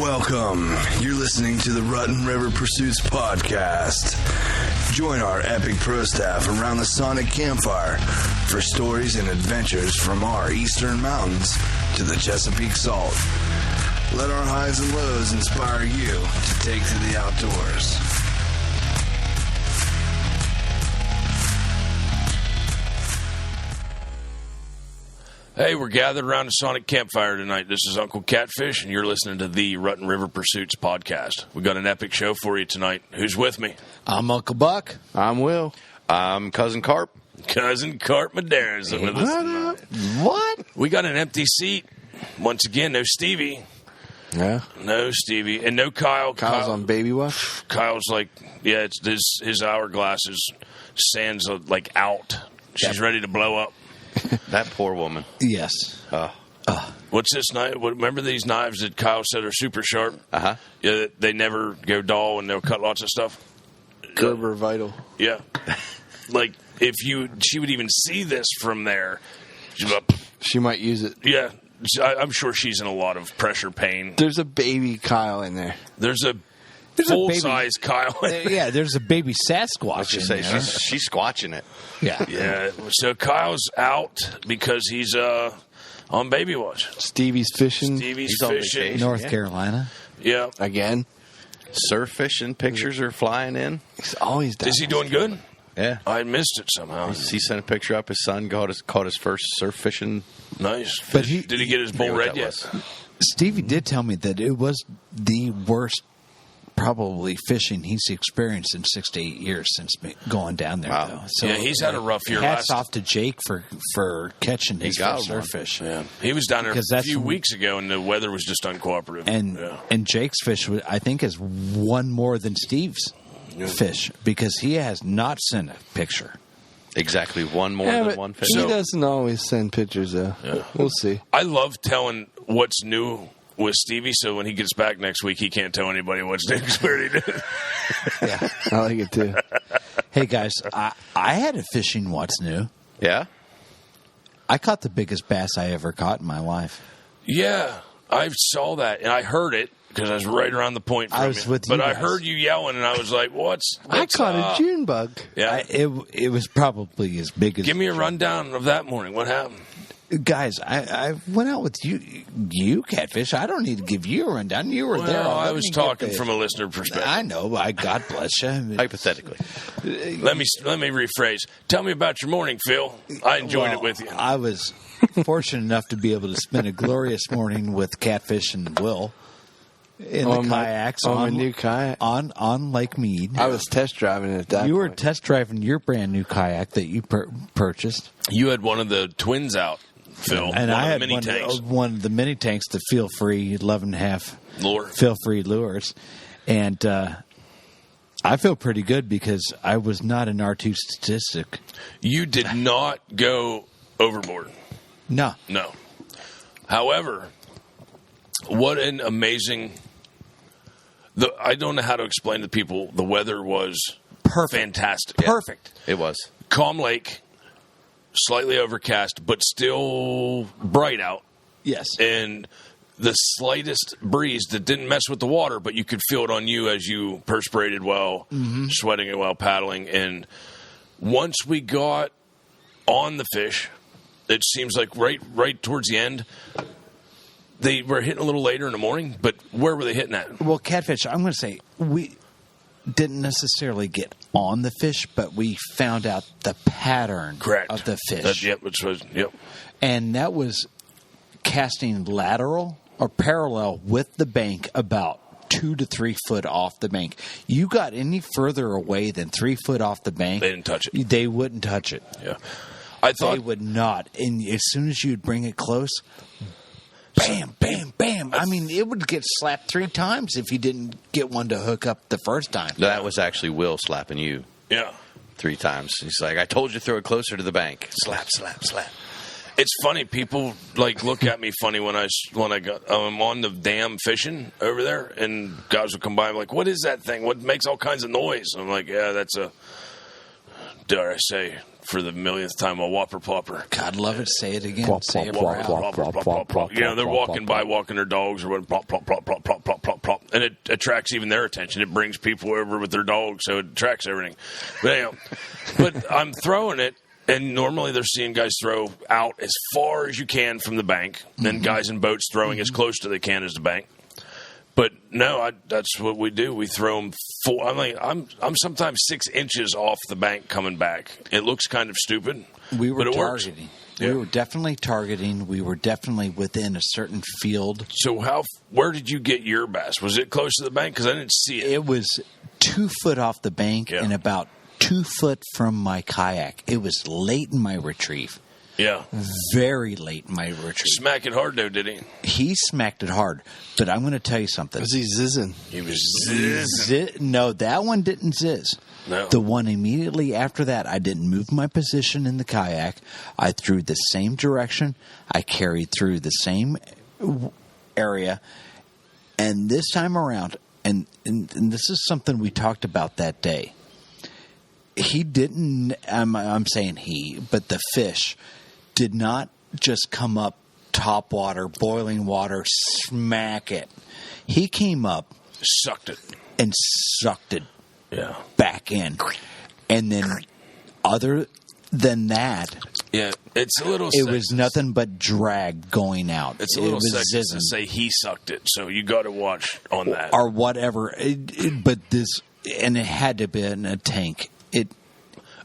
Welcome. You're listening to the Rut and River Pursuits podcast. Join our epic pro staff around the sonic campfire for stories and adventures from our eastern mountains to the Chesapeake Salt. Let our highs and lows inspire you to take to the outdoors. Hey, we're gathered around a sonic campfire tonight. This is Uncle Catfish, and you're listening to the Rut and River Pursuits podcast. We got an epic show for you tonight. Who's with me? I'm Uncle Buck. I'm Will. I'm Cousin Carp. Cousin Carp Madera's with us tonight. What? We got an empty seat. Once again, no Stevie. Yeah. No Stevie. And no Kyle. Kyle's on baby watch. Kyle's like, yeah, it's his hourglass is sands like out. She's ready to blow up. That poor woman. Yes. What's this knife? Remember these knives that Kyle said are super sharp? Uh-huh. Yeah, they never go dull and they'll cut lots of stuff. Gerber Vital. Yeah. Like, she would even see this from there. She might use it. Yeah. I'm sure she's in a lot of pressure pain. There's a baby Kyle in there. There's a full-size Kyle. Yeah, there's a baby Sasquatch. Let's just say she's squatching it. Yeah. Yeah. So Kyle's out because he's on baby watch. Stevie's fishing. Stevie's on fishing. vacation. North Carolina. Yeah. Again. Surf fishing pictures are flying in. He's always down. Is he doing good? Yeah. I missed it somehow. He sent a picture up. His son caught his first surf fishing. Nice. But Did he get his bull Forget red what yet? that was. Stevie did tell me that it was the worst probably fishing he's experienced in 6 to 8 years since going down there. Wow. Though. So Yeah, he's had a rough year hats last. off to Jake for catching his got first one. surf fish. Yeah, he was down there Because a that's- few weeks ago, and the weather was just uncooperative. And Jake's fish, I think, is one more than Steve's fish because he has not sent a picture. Exactly. One more than one fish. He doesn't always send pictures, though. Yeah. We'll see. I love telling what's new with Stevie, so when he gets back next week, he can't tell anybody what's new. Where he did. Yeah. I like it, too. Hey, guys, I had a fishing what's new. Yeah? I caught the biggest bass I ever caught in my life. Yeah, I saw that, and I heard it because I was right around the point from I was you. with you But I guys. heard you yelling, and I was like, what's I caught up? a June bug. Yeah. It was probably as big as... Give me a rundown of that morning. What happened? Guys, I went out with you, Catfish. I don't need to give you a rundown. You were there. Well, I Let was me get talking the- from a listener perspective. I know. God bless you. Hypothetically. Let me rephrase. Tell me about your morning, Phil. I enjoyed it with you. I was fortunate enough to be able to spend a glorious morning with Catfish and Will in the kayaks on my new kayak. on Lake Mead. I was test driving it at that You were point. test driving your brand new kayak that you purchased, You had one of the twins out, Phil. and one I of had the mini tanks. one of the mini tanks, the feel free 11.5 Lure. feel free lures, and I feel pretty good because I was not an R2 statistic. You did not go overboard. No, No. However, what an amazing... I don't know how to explain to people. The weather was perfect, fantastic. perfect. It was. Calm lake, slightly overcast, but still bright out. Yes, And the slightest breeze that didn't mess with the water, but you could feel it on you as you perspirated while sweating it while paddling. And once we got on the fish, it seems like right towards the end, they were hitting a little later in the morning, but where were they hitting at? Well, Catfish, I'm going to say we didn't necessarily get on the fish, but we found out the pattern Correct. of the fish. Yep, which was, yep. And that was casting lateral or parallel with the bank about 2 to 3 foot off the bank. You got any further away than 3 foot off the bank, They didn't touch it. They wouldn't touch it. Yeah. I thought They would not. And as soon as you'd bring it close, bam, bam, bam. I mean, it would get slapped 3 times if you didn't get one to hook up the first time. That was actually Will slapping you yeah. 3 times. He's like, I told you to throw it closer to the bank. Slap, slap, slap. It's funny. People like look at me funny when I'm on the dam fishing over there, and guys will come by. I'm like, "What is that thing? What makes all kinds of noise?" I'm like, "Yeah, that's a, dare I say, for the millionth time, a whopper plopper. God love it. Say it again. Plop, Say it plop, proud. plop, Plop, plop, plop, plop. You know, they're walking by, walking their dogs, or what? Plop, plop, plop, plop, plop, plop, plop, plop, and it attracts even their attention. It brings people over with their dogs, so it attracts everything. But anyhow, but I'm throwing it, and normally they're seeing guys throw out as far as you can from the bank, then guys in boats throwing as close to they can as the bank. But no, that's what we do. We throw them full. I'm sometimes 6 inches off the bank coming back. It looks kind of stupid. We were but it targeting. Works. Yeah. We were definitely targeting. We were definitely within a certain field. So where did you get your bass? Was it close to the bank? Because I didn't see it. It was 2 foot off the bank and about 2 foot from my kayak. It was late in my retrieve. Yeah. Very late in my retrieve. Smack it hard, though, did he? He smacked it hard. But I'm going to tell you something. Was he zizzing? He was zizzing. No, that one didn't zizz. No. The one immediately after that, I didn't move my position in the kayak. I threw the same direction. I carried through the same area. And this time around, and this is something we talked about that day, he didn't, I'm saying he, but the fish did not just come up top water, boiling water, smack it. He came up, sucked it, and sucked it back in. And then other than that, it's a little it was nothing but drag going out. It's a little sexist to say he sucked it, so you got to watch on that. Or whatever. But this, and it had to be in a tank.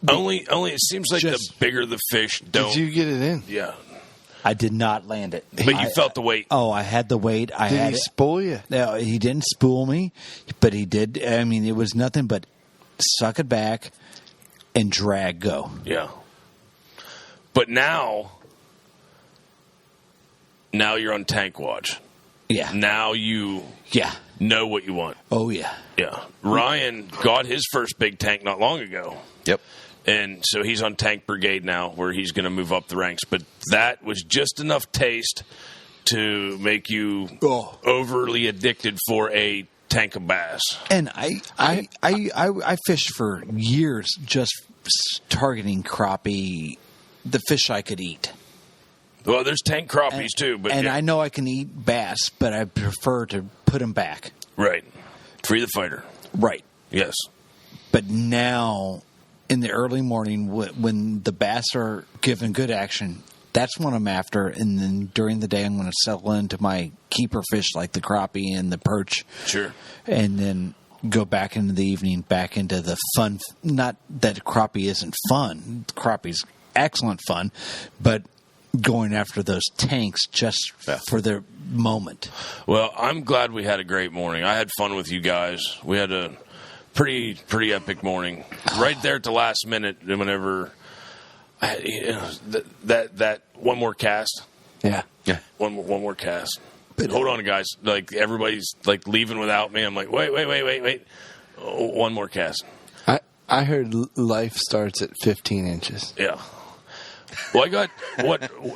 Only it seems like the bigger the fish don't. Did you get it in? Yeah. I did not land it. But you felt the weight. Oh, I had the weight. Did he spool you? No, he didn't spool me, but he did. I mean, it was nothing but suck it back and drag go. Yeah. But now you're on tank watch. Yeah. Now you know what you want. Oh, yeah. Yeah. Ryan got his first big tank not long ago. Yep. And so he's on Tank Brigade now, where he's going to move up the ranks. But that was just enough taste to make you overly addicted for a tank of bass. And I fished for years just targeting crappie, the fish I could eat. Well, there's tank crappies too. But I know I can eat bass, but I prefer to put them back. Right. Free the fighter. Right. Yes. But now, in the early morning, when the bass are given good action, that's what I'm after. And then during the day, I'm going to settle into my keeper fish like the crappie and the perch. Sure. And then go back into the evening, back into the fun. Not that crappie isn't fun. Crappie's excellent fun. But going after those tanks just for their moment. Well, I'm glad we had a great morning. I had fun with you guys. We had a pretty epic morning. Right there at the last minute, whenever that one more cast. Yeah. One more cast. But hold on, guys. Like everybody's like leaving without me. I'm like, wait. One more cast. I heard life starts at 15 inches. Yeah. Well, I got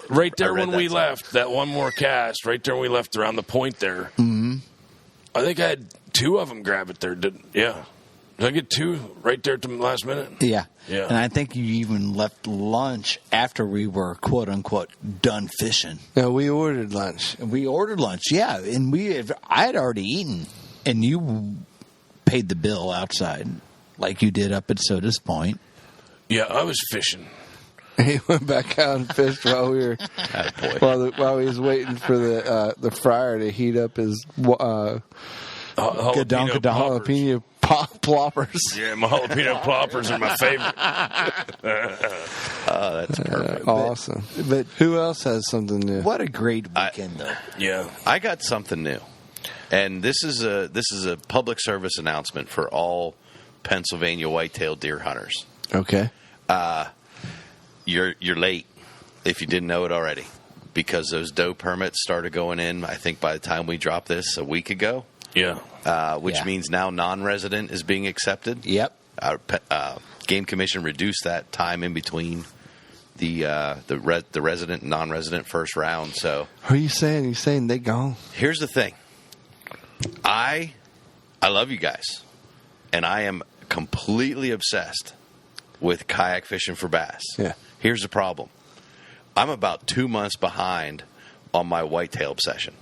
right there when we left, that one more cast, right there when we left around the point there. Mm-hmm. I think I had 2 of them grab it there. Did I get 2 right there at the last minute? Yeah. Yeah. And I think you even left lunch after we were, quote unquote, done fishing. No, we ordered lunch. We ordered lunch, yeah. And I had already eaten, and you paid the bill outside like you did up at Soda's Point. Yeah, I was fishing. He went back out and fished while we were while he was waiting for the fryer to heat up his jalapeno jalapeno ploppers. Yeah, my jalapeno ploppers are my favorite. That's perfect. Awesome. But who else has something new? What a great weekend, though. Yeah, I got something new, and this is a public service announcement for all Pennsylvania whitetail deer hunters. Okay. You're late if you didn't know it already, because those doe permits started going in, I think, by the time we dropped this a week ago. Yeah. Which means now non-resident is being accepted. Yep. Our Game Commission reduced that time in between the resident and non-resident first round. So what are you saying? You saying they gone? Here's the thing. I love you guys, and I am completely obsessed with kayak fishing for bass. Yeah. Here's the problem. I'm about 2 months behind on my whitetail obsession.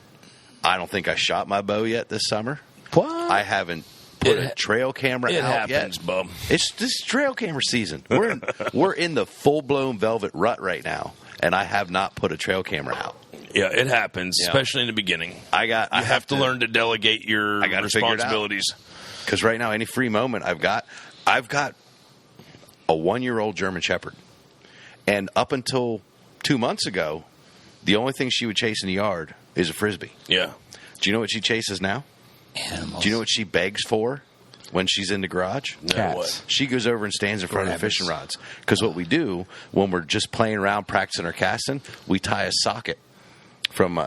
I don't think I shot my bow yet this summer. What? I haven't put a trail camera out happens, yet. bub. It's this trail camera season. We're in the full-blown velvet rut right now, and I have not put a trail camera out. Yeah, it happens, Yeah. especially in the beginning. I have to learn to delegate your responsibilities. Because right now, any free moment I've got a 1-year-old German Shepherd. And up until 2 months ago, the only thing she would chase in the yard is a Frisbee. Yeah. Do you know what she chases now? Animals. Do you know what she begs for when she's in the garage? No, Cats. what? She goes over and stands in front of the fishing rods. Because what we do when we're just playing around, practicing our casting, we tie a socket from,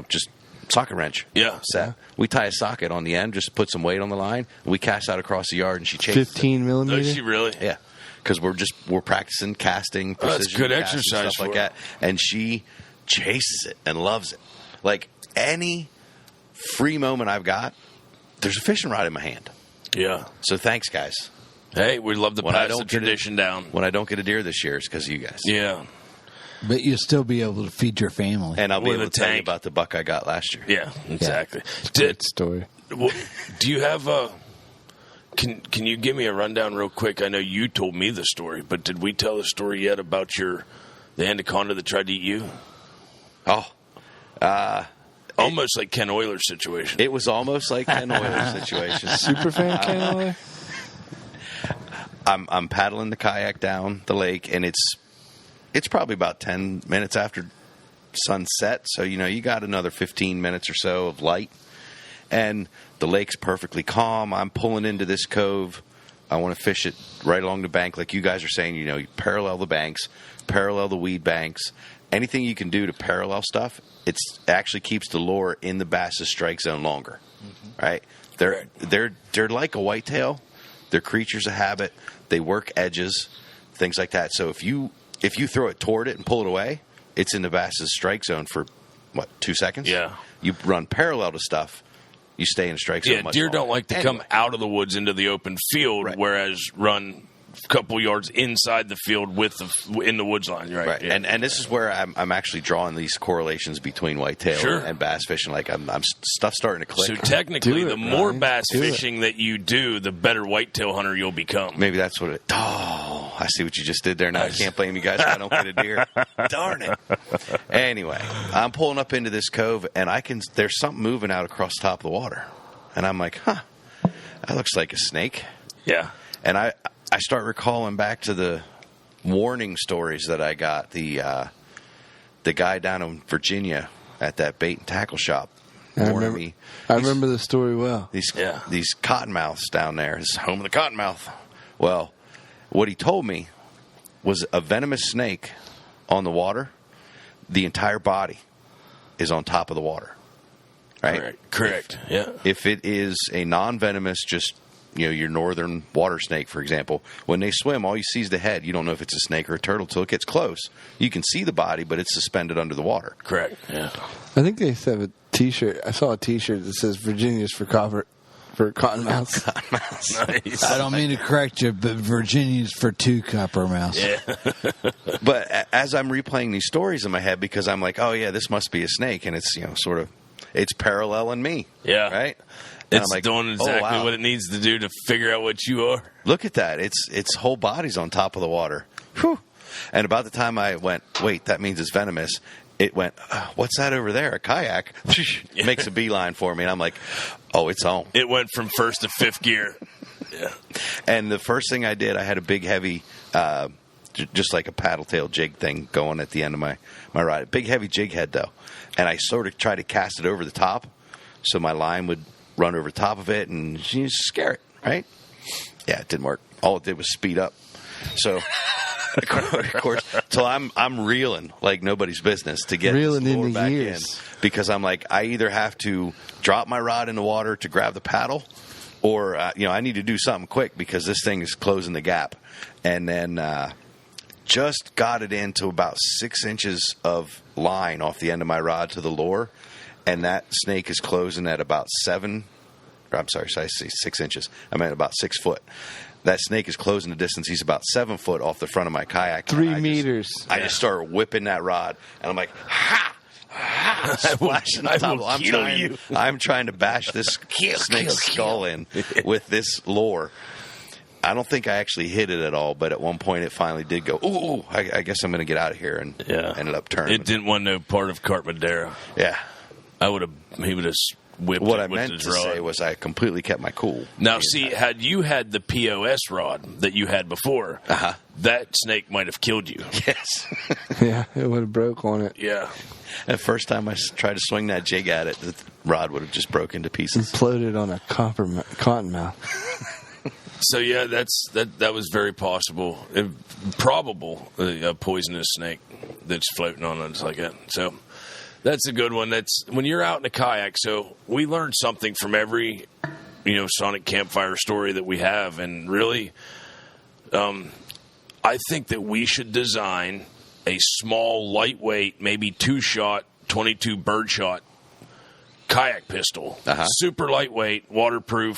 just socket wrench. Yeah. Set. We tie a socket on the end, just put some weight on the line, and we cast out across the yard, and she chases 15 millimeter? Does she really? Yeah. Because we're practicing casting, precision that's good casting, exercise stuff like for her. that. And she chases it and loves it. Like any free moment I've got, there's a fishing rod in my hand. Yeah. So thanks, guys. Hey, we'd love to When I pass don't the get it- tradition down. When I don't get a deer this year, it's because of you guys. Yeah. But you'll still be able to feed your family. And I'll be With able a to tell you tank. about the buck I got last year. Yeah, exactly. Good story. Do you have a... Can you give me a rundown real quick? I know you told me the story, but did we tell the story yet about the anaconda that tried to eat you? Oh, Almost like Ken Euler's situation. it was almost like Ken Euler's situation. Superfan Canada? I'm paddling the kayak down the lake, and it's probably about 10 minutes after sunset. So, you got another 15 minutes or so of light. And the lake's perfectly calm. I'm pulling into this cove. I want to fish it right along the bank. Like you guys are saying, you parallel the banks, parallel the weed banks. Anything you can do to parallel stuff, it actually keeps the lure in the bass's strike zone longer. Mm-hmm. Right? They're like a whitetail. They're creatures of habit. They work edges, things like that. So if you throw it toward it and pull it away, it's in the bass's strike zone for 2 seconds? Yeah. You run parallel to stuff, you stay in the strike zone. Yeah, much deer longer. don't like to come out of the woods into the open field, Right. whereas run a couple yards inside the field in the woods line. Right. Yeah. And this is where I'm actually drawing these correlations between whitetail Sure. and bass fishing. Like I'm stuff starting to click. So technically, Do it, the more Brian. bass Do it. fishing that you do, the better whitetail hunter you'll become. Maybe that's what it. Oh, I see what you just did there. Now I can't blame you guys if I don't get a deer. Darn it. Anyway, I'm pulling up into this cove, and there's something moving out across the top of the water, and I'm like, that looks like a snake. Yeah. And I start recalling back to the warning stories that I got. The guy down in Virginia at that bait and tackle shop warned me. I remember the story well. These Yeah. cottonmouths down there. It's home of the cottonmouth. Well, what he told me was a venomous snake on the water, the entire body is on top of the water. Right? Correct. Yeah. If it is a non-venomous, just your northern water snake, for example, when they swim, all you see is the head. You don't know if it's a snake or a turtle till it gets close. You can see the body, but it's suspended under the water. Correct. Yeah. I think they have a T-shirt. I saw a T-shirt that says Virginia's for cottonmouths. Nice. I don't mean to correct you, but Virginia's for 2 coppermouths. Yeah. But as I'm replaying these stories in my head, because I'm like, oh yeah, this must be a snake, and it's it's paralleling me. Yeah. Right. And It's I'm like, doing exactly oh, wow. what it needs to do to figure out what you are. Look at that. Its whole body's on top of the water. Whew. And about the time I went, wait, that means it's venomous, it went, what's that over there? A kayak? It makes a beeline for me. And I'm like, oh, it's on. It went from first to fifth gear. Yeah. And the first thing I did, I had a big, heavy, just like a paddle tail jig thing going at the end of my rod. Big, heavy jig head, though. And I sort of tried to cast it over the top so my line would run over top of it and you just scare it, right? Yeah, it didn't work. All it did was speed up. So, of course, till I'm reeling like nobody's business to get Reeling this in lure the back gears. in, because I'm like, I either have to drop my rod in the water to grab the paddle, or I need to do something quick because this thing is closing the gap. And then just got it into about 6 inches of line off the end of my rod to the lure, and that snake is closing at about 6 inches. I'm at about 6 foot. that snake is closing the distance. He's about 7 foot off the front of my kayak. 3 meters. I just start whipping that rod, and I'm like, ha! Splashing the top. I'm trying to bash this snake's skull in with this lure. I don't think I actually hit it at all, but at one point it finally did go, ooh, I guess I'm going to get out of here, and ended up turning. It didn't want no part of Carpendera. Yeah. He would have whipped what it I with meant his to rod. say was I completely kept my cool. Now, see, had you had the POS rod that you had before, that snake might have killed you. Yes. Yeah, it would have broke on it. Yeah. The first time I tried to swing that jig at it, the rod would have just broken to pieces. Imploded on a cottonmouth. So yeah, that was very possible, probable, a poisonous snake that's floating on us like that. So that's a good one. That's when you're out in a kayak. So we learned something from every, Sonic campfire story that we have, and really, I think that we should design a small, lightweight, maybe 2-shot, 22 birdshot kayak pistol, super lightweight, waterproof.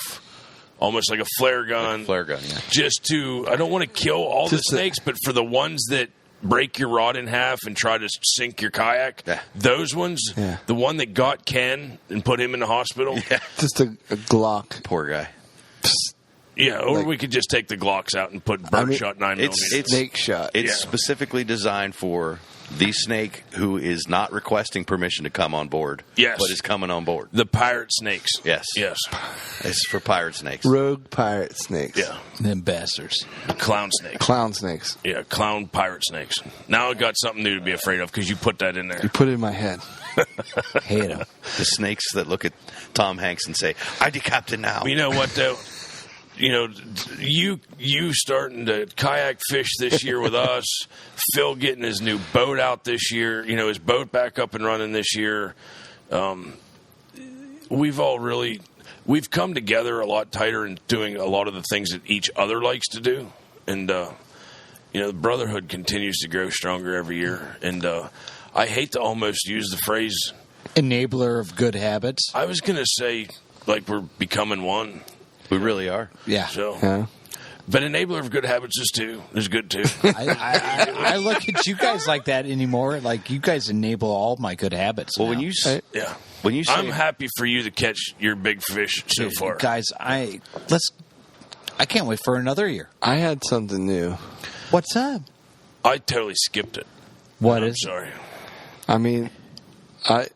Almost like a flare gun. Like a flare gun, yeah. Just to, I don't want to kill all the snakes, but for the ones that break your rod in half and try to sink your kayak, those ones, the one that got Ken and put him in the hospital. Yeah. Just a Glock. Poor guy. Yeah, or we could just take the Glocks out and put birdshot 9mm. It's snake shot. It's specifically designed for the snake who is not requesting permission to come on board. Yes. But is coming on board. The pirate snakes. Yes. Yes. It's for pirate snakes. Rogue pirate snakes. Yeah. Them bastards. Clown snakes. Clown snakes. Yeah, clown pirate snakes. Now I got something new to be afraid of because you put that in there. You put it in my head. Hate them. The snakes that look at Tom Hanks and say, I decapitated now. You know what, though? You starting to kayak fish this year with us, Phil getting his new boat out this year, his boat back up and running this year. We've come together a lot tighter and doing a lot of the things that each other likes to do. And, the brotherhood continues to grow stronger every year. And I hate to almost use the phrase enabler of good habits. I was going to say, like, we're becoming one. We really are. Yeah. So, Yeah. but enabler of good habits is good too. I look at you guys like that anymore. Like, you guys enable all my good habits. Well, now. when you say, I'm happy for you to catch your big fish so far, guys. I can't wait for another year. I had something new. What's up? I totally skipped it. What I'm is? sorry. I mean, I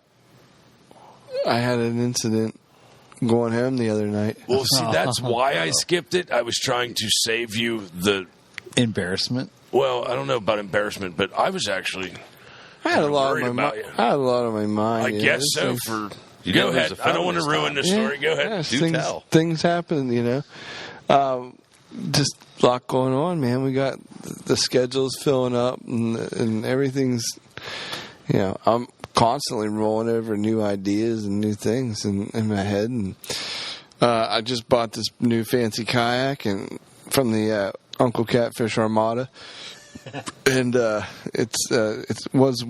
had an incident going home the other night. Well, see, that's why I skipped it. I was trying to save you the Embarrassment. Well, I don't know about embarrassment, but I was actually. I had a lot worried on my about you. I had a lot on my mind. I guess so. Go ahead. I don't want to ruin the story. Go ahead. Yeah, things happen, just a lot going on, man. We got the schedule's filling up, and everything's, I'm constantly rolling over new ideas and new things in my head. And I just bought this new fancy kayak and from the Uncle Catfish Armada, and it was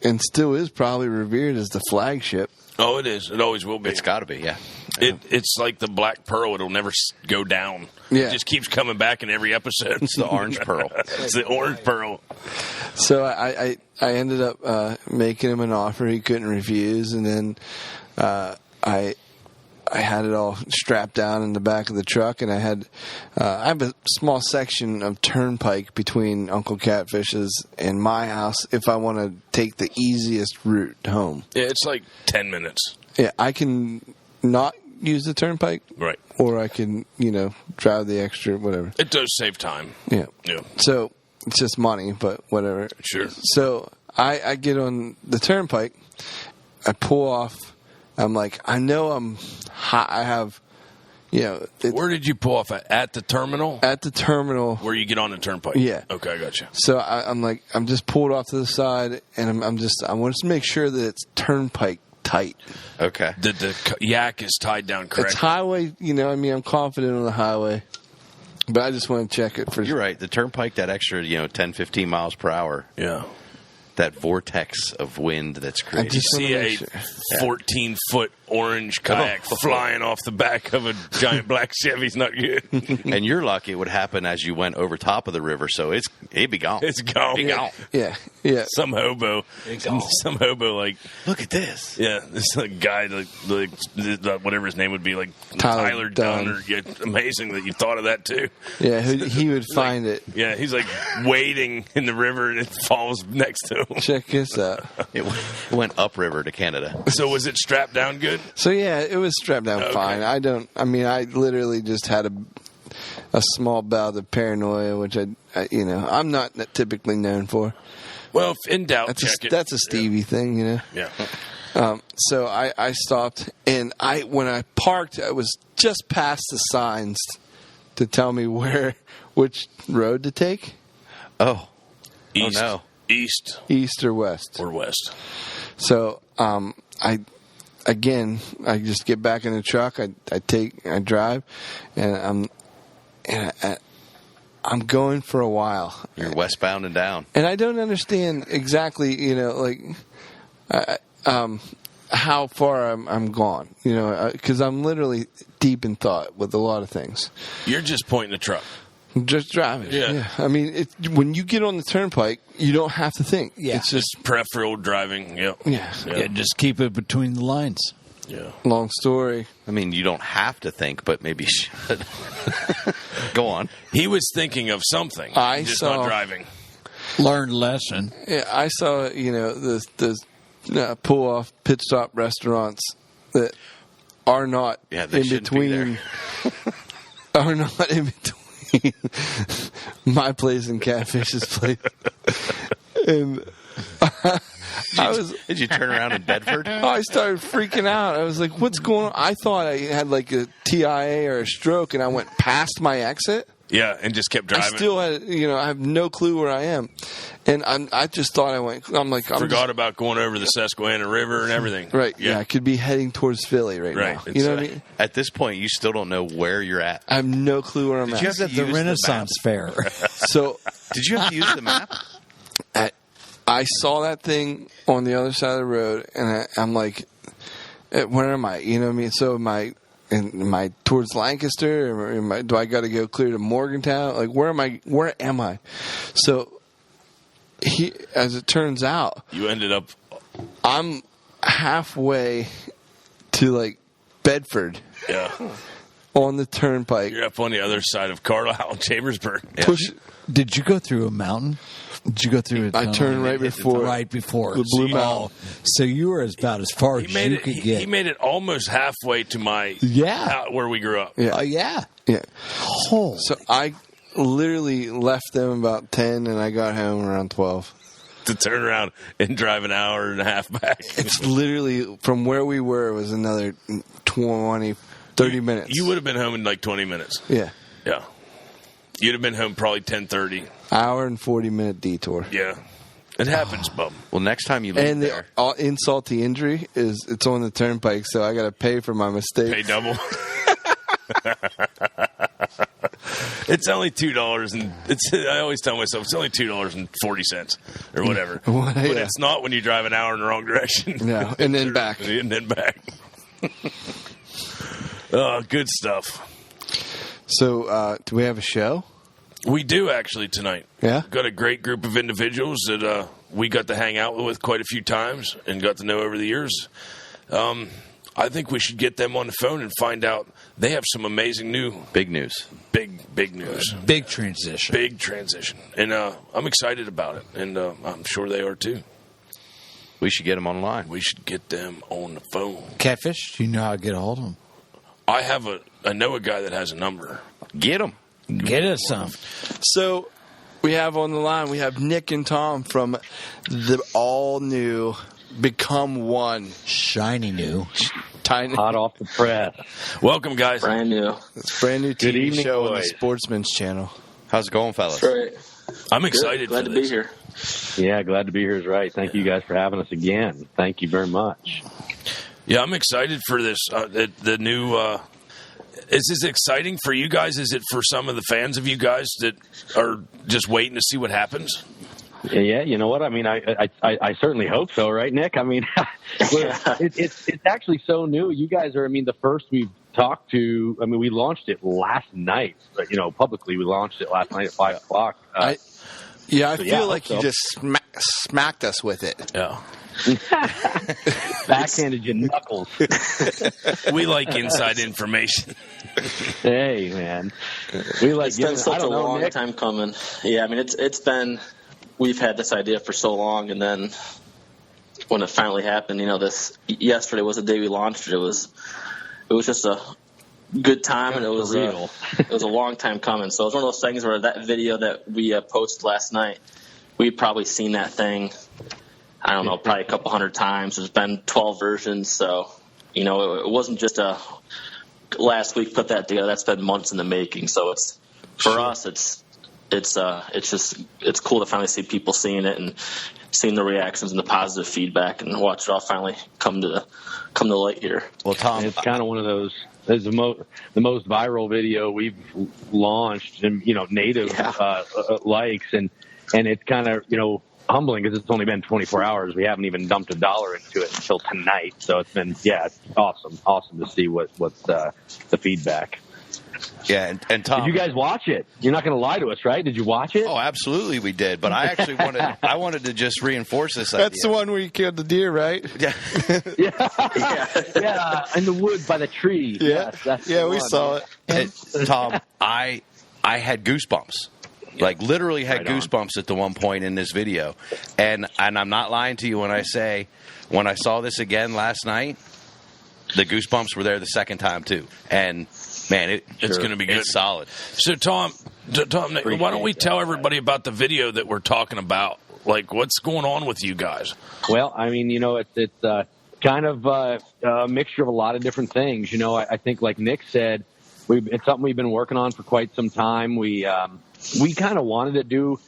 and still is probably revered as the flagship. Oh, it is. It always will be. it's got to be, yeah. It's like the black pearl. It'll never go down. Yeah. It just keeps coming back in every episode. It's the orange pearl. It's the orange pearl. So I ended up making him an offer he couldn't refuse, and then I had it all strapped down in the back of the truck, and I have a small section of Turnpike between Uncle Catfish's and my house if I want to take the easiest route home. Yeah, it's like 10 minutes. Yeah, I can not use the Turnpike, Right. or I can drive the extra whatever. It does save time. Yeah. Yeah. So it's just money, but whatever. Sure. So I get on the Turnpike, I pull off. I'm like, I know I'm hot. I have, Where did you pull off at the terminal? at the terminal. Where you get on the turnpike? Yeah. Okay, I got you. So I'm just pulled off to the side, and I want to make sure that it's Turnpike tight. Okay. The yak is tied down correctly. It's highway, I'm confident on the highway, but I just want to check it for. You're right. The Turnpike, that extra, 10, 15 miles per hour, Yeah. that vortex of wind that's created. You see a 14-foot orange kayak flying off the back of a giant black Chevy's not good. And you're lucky it would happen as you went over top of the river, so it'd be gone. It's gone. Be gone. Yeah. Some hobo, like, Look at this. yeah, this like guy like whatever his name would be, like Tyler Dunn. Dunn. Yeah, amazing that you thought of that too. Yeah, he would find it. Yeah, he's like wading in the river and it falls next to him. Check this out. It went upriver to Canada. So was it strapped down good? So yeah, it was strapped down Okay. fine. I literally just had a small bout of paranoia, which I'm not typically known for. Well, if in doubt, That's check it. that's a Stevie thing, you know. Yeah. So I stopped, and when I parked, I was just past the signs to tell me which road to take, East, no. East east or west. or west. So I just get back in the truck. I drive, and I'm going for a while. You're westbound and down. And I don't understand exactly, how far I'm gone, because I'm literally deep in thought with a lot of things. You're just pointing the truck. Just driving. Yeah. I mean, when you get on the turnpike, you don't have to think. Yeah. It's just, Peripheral driving. Yep. yeah. Yeah, just keep it between the lines. Yeah. Long story. I mean, you don't have to think, but maybe you should. Go on. He was thinking of something. I just saw- not driving. Learned lesson. Yeah, I saw, the pull-off pit stop restaurants that are not Yeah, they in shouldn't be between. Are not in between my place and Catfish's place. And Did you turn around in Bedford? I started freaking out. I was like, what's going on? I thought I had like a TIA or a stroke, and I went past my exit. Yeah, and just kept I driving. still had, I have no clue where I am. And I just thought Forgot about going over the Susquehanna River and everything. right. Yeah. I could be heading towards Philly right now. It's, You know what I mean? At this point, you still don't know where you're at. I have no clue where I'm at. you have to At the use Renaissance Fair. So Did you have to use the map? I saw that thing on the other side of the road, and I'm like, where am I? You know what I mean? So am I towards Lancaster? Or do I got to go clear to Morgantown? Like, where am I? So, as it turns out, You ended up. I'm halfway to like Bedford Yeah. on the Turnpike. You're up on the other side of Carlisle and Chambersburg. Push. Did you go through a mountain? Did you go through a I tunnel? turned right before. Right before. The Blue So Mountain. So you were about as far He as made you it. could He get. made it almost halfway to my where we grew up. Yeah. Oh, yeah. Yeah. Oh. So I literally left them about 10, and I got home around 12. To turn around and drive an hour and a half back. It's literally from where we were. It was another 20, 30 minutes. You would have been home in like 20 minutes. Yeah. Yeah. You'd have been home probably 10:30. Hour and 40-minute detour. Yeah. It happens, bub. Well, next time you leave And there, the insult to injury is it's on the Turnpike, so I got to pay for my mistake. Pay double. It's only $2, and I always tell myself it's only $2.40 or whatever. Well, But yeah. it's not when you drive an hour in the wrong direction. No, and then back. And then back. Oh, good stuff. So, do we have a show? We do actually tonight. Yeah? Got a great group of individuals that we got to hang out with quite a few times and got to know over the years. I think we should get them on the phone and find out. They have some amazing new big news. big news. Big transition. Big transition. And I'm excited about it. And I'm sure they are too. We should get them online. We should get them on the phone. Catfish, do you know how to get a hold of them? I know a guy that has a number. Get them. Get us some. So, we have on the line, we have Nick and Tom from the all-new Become One. Shiny new. Tiny. Hot off the press. Welcome, guys. Brand new. It's a brand new Good TV evening, show on the boys. Sportsman's Channel. How's it going, fellas? That's right. I'm excited Glad for to this. be here. Yeah, glad to be here is right. Thank you guys for having us again. Thank you very much. Yeah, I'm excited for this. The new. Is this exciting for you guys? Is it for some of the fans of you guys that are just waiting to see what happens? Yeah, you know what? I mean, I certainly hope so, right, Nick? I mean, it's actually so new. You guys are, I mean, the first we've talked to. I mean, we launched it last night, but, you know, publicly. We launched it last night at 5 o'clock. I feel like so. you just smacked us with it. Yeah. Backhanded you knuckles. We like inside information. Hey, man. We like it's been such a long Nick? time coming. Yeah, I mean, it's been, we've had this idea for so long, and then when it finally happened, you know, yesterday was the day we launched it. It was just a good time, and it was a long time coming. So it was one of those things where that video that we posted last night, we'd probably seen that thing, I don't know, probably a couple hundred times. There's been 12 versions, so, you know, it wasn't just last week put that together. That's been months in the making. So for us, it's cool to finally see people seeing it and seeing the reactions and the positive feedback, and watch it all finally come to light here. Well, Tom, it's kind of one of those. It's the most viral video we've launched, and, you know, native likes, and it's kind of, you know, humbling because it's only been 24 hours. We haven't even dumped $1 into it until tonight. So it's been, it's awesome to see what's the feedback. Yeah, and Tom, did you guys watch it? You're not going to lie to us, right? Did you watch it? Oh, absolutely, we did. But I actually wanted to just reinforce this idea. That's the one where you killed the deer, right? Yeah, yeah, in the woods by the tree. Yeah, yes, that's we saw it. And, Tom, I had goosebumps. Like, literally had goosebumps at the one point in this video. And I'm not lying to you when I say, when I saw this again last night, the goosebumps were there the second time, too. And, man, it's going to be good. It's solid. So, Tom, why don't we tell everybody about the video that we're talking about? Like, what's going on with you guys? Well, I mean, you know, it's kind of a mixture of a lot of different things. You know, I think, like Nick said, it's something we've been working on for quite some time. We kind of wanted to do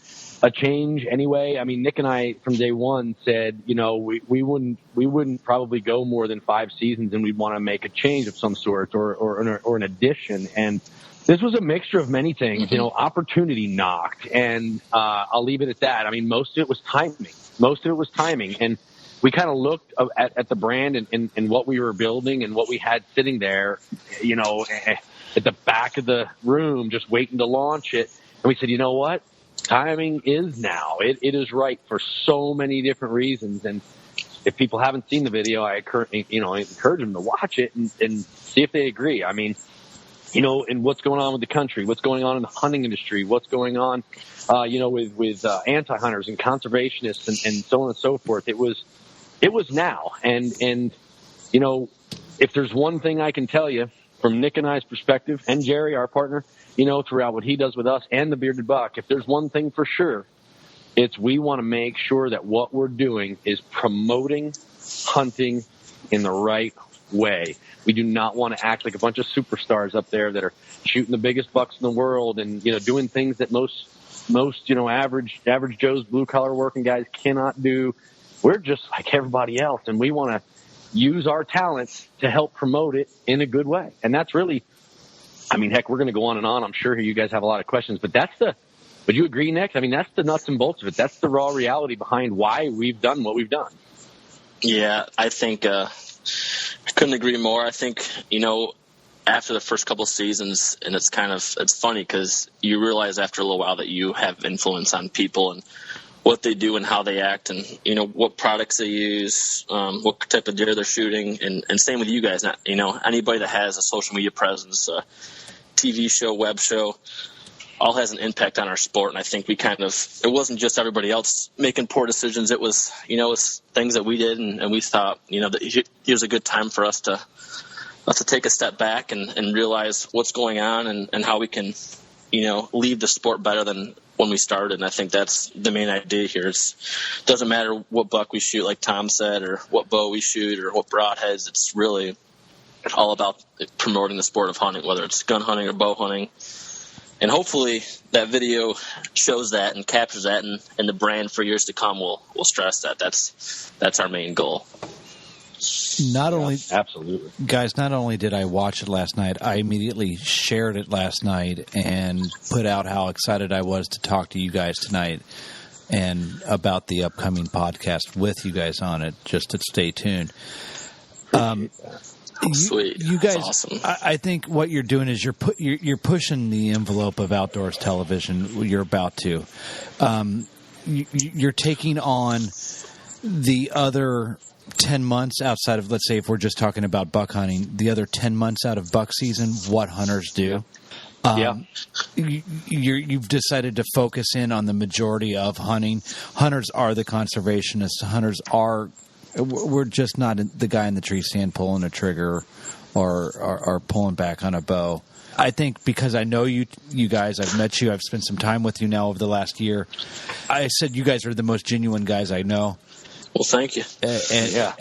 a change anyway. I mean, Nick and I from day one said, you know, we wouldn't probably go more than 5 seasons, and we'd want to make a change of some sort or an addition. And this was a mixture of many things. You know, opportunity knocked, and I'll leave it at that. I mean, most of it was timing. And we kind of looked at the brand and what we were building and what we had sitting there, you know, at the back of the room, just waiting to launch it. And we said, you know what? Timing is now. It is right for so many different reasons. And if people haven't seen the video, I encourage them to watch it and see if they agree. I mean, you know, and what's going on with the country, what's going on in the hunting industry, what's going on, you know, with anti-hunters and conservationists and so on and so forth. It was now. And, you know, if there's one thing I can tell you from Nick and I's perspective, and Jerry, our partner, you know, throughout what he does with us and the Bearded Buck, if there's one thing for sure, it's we want to make sure that what we're doing is promoting hunting in the right way. We do not want to act like a bunch of superstars up there that are shooting the biggest bucks in the world and, you know, doing things that most, you know, average Joe's blue collar working guys cannot do. We're just like everybody else, and we want to use our talents to help promote it in a good way. And that's really, I mean, heck, we're going to go on and on. I'm sure you guys have a lot of questions, but would you agree, Nick? I mean, that's the nuts and bolts of it. That's the raw reality behind why we've done what we've done. Yeah, I think, I couldn't agree more. I think, you know, after the first couple of seasons, and it's funny because you realize after a little while that you have influence on people and what they do and how they act, and, you know, what products they use, what type of deer they're shooting, and same with you guys. Not, you know, anybody that has a social media presence, TV show, web show, all has an impact on our sport. And I think it wasn't just everybody else making poor decisions. It was, you know, it's things that we did, and we thought, you know, that here's a good time for us to take a step back and realize what's going on and how we can, you know, leave the sport better than when we started. And I think that's the main idea here. It doesn't matter what buck we shoot, like Tom said, or what bow we shoot, or what broadheads. It's really all about promoting the sport of hunting, whether it's gun hunting or bow hunting. And hopefully that video shows that and captures that, and the brand for years to come will stress that. That's our main goal. Absolutely. Guys, not only did I watch it last night, I immediately shared it last night and put out how excited I was to talk to you guys tonight. and about the upcoming podcast with you guys on it. Just to stay tuned. Sweet. You guys, awesome. I think what you're doing is you're pushing the envelope of outdoors television. You're about to. You're taking on the other 10 months outside of, let's say, if we're just talking about buck hunting, the other 10 months out of buck season, what hunters do. You've decided to focus in on the majority of hunting. Hunters are the conservationists. Hunters are. We're just not the guy in the tree stand pulling a trigger or pulling back on a bow. I think because I know you guys, I've met you, I've spent some time with you now over the last year. I said you guys are the most genuine guys I know. Well, thank you.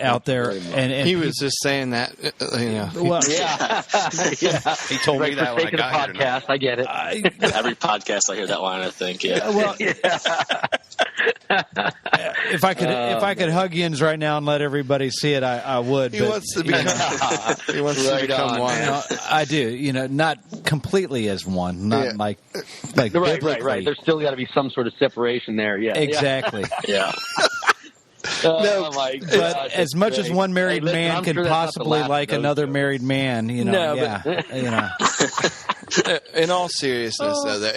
Out there, and he was just saying that. Well, He told me that when I got here. Podcast, I get it. Every podcast I hear that line. I think, Well, if I could hug Yins right now and let everybody see it, I would. He wants to become. He wants to become one. I do. Not completely as one. Not like right. There's still got to be some sort of separation there. Yeah, exactly. Yeah. Oh my God! But as much as one married man can possibly like another married man, In all seriousness, though,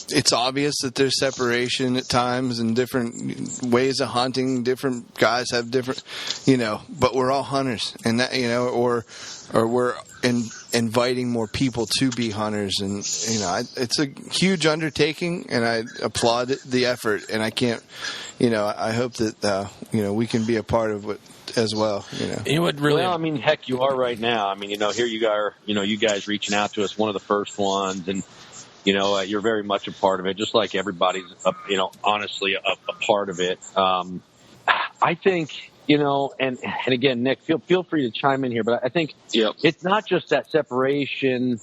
it's obvious that there's separation at times and different ways of hunting. Different guys have different, but we're all hunters, and that or we're inviting more people to be hunters, and it's a huge undertaking, and I applaud the effort, and I can't. I hope that we can be a part of it as well. Well, I mean, heck, you are right now. I mean, here you are. You guys reaching out to us, one of the first ones, and you're very much a part of it, just like everybody's. Honestly, a part of it. I think. And again, Nick, feel free to chime in here, but I think it's not just that separation.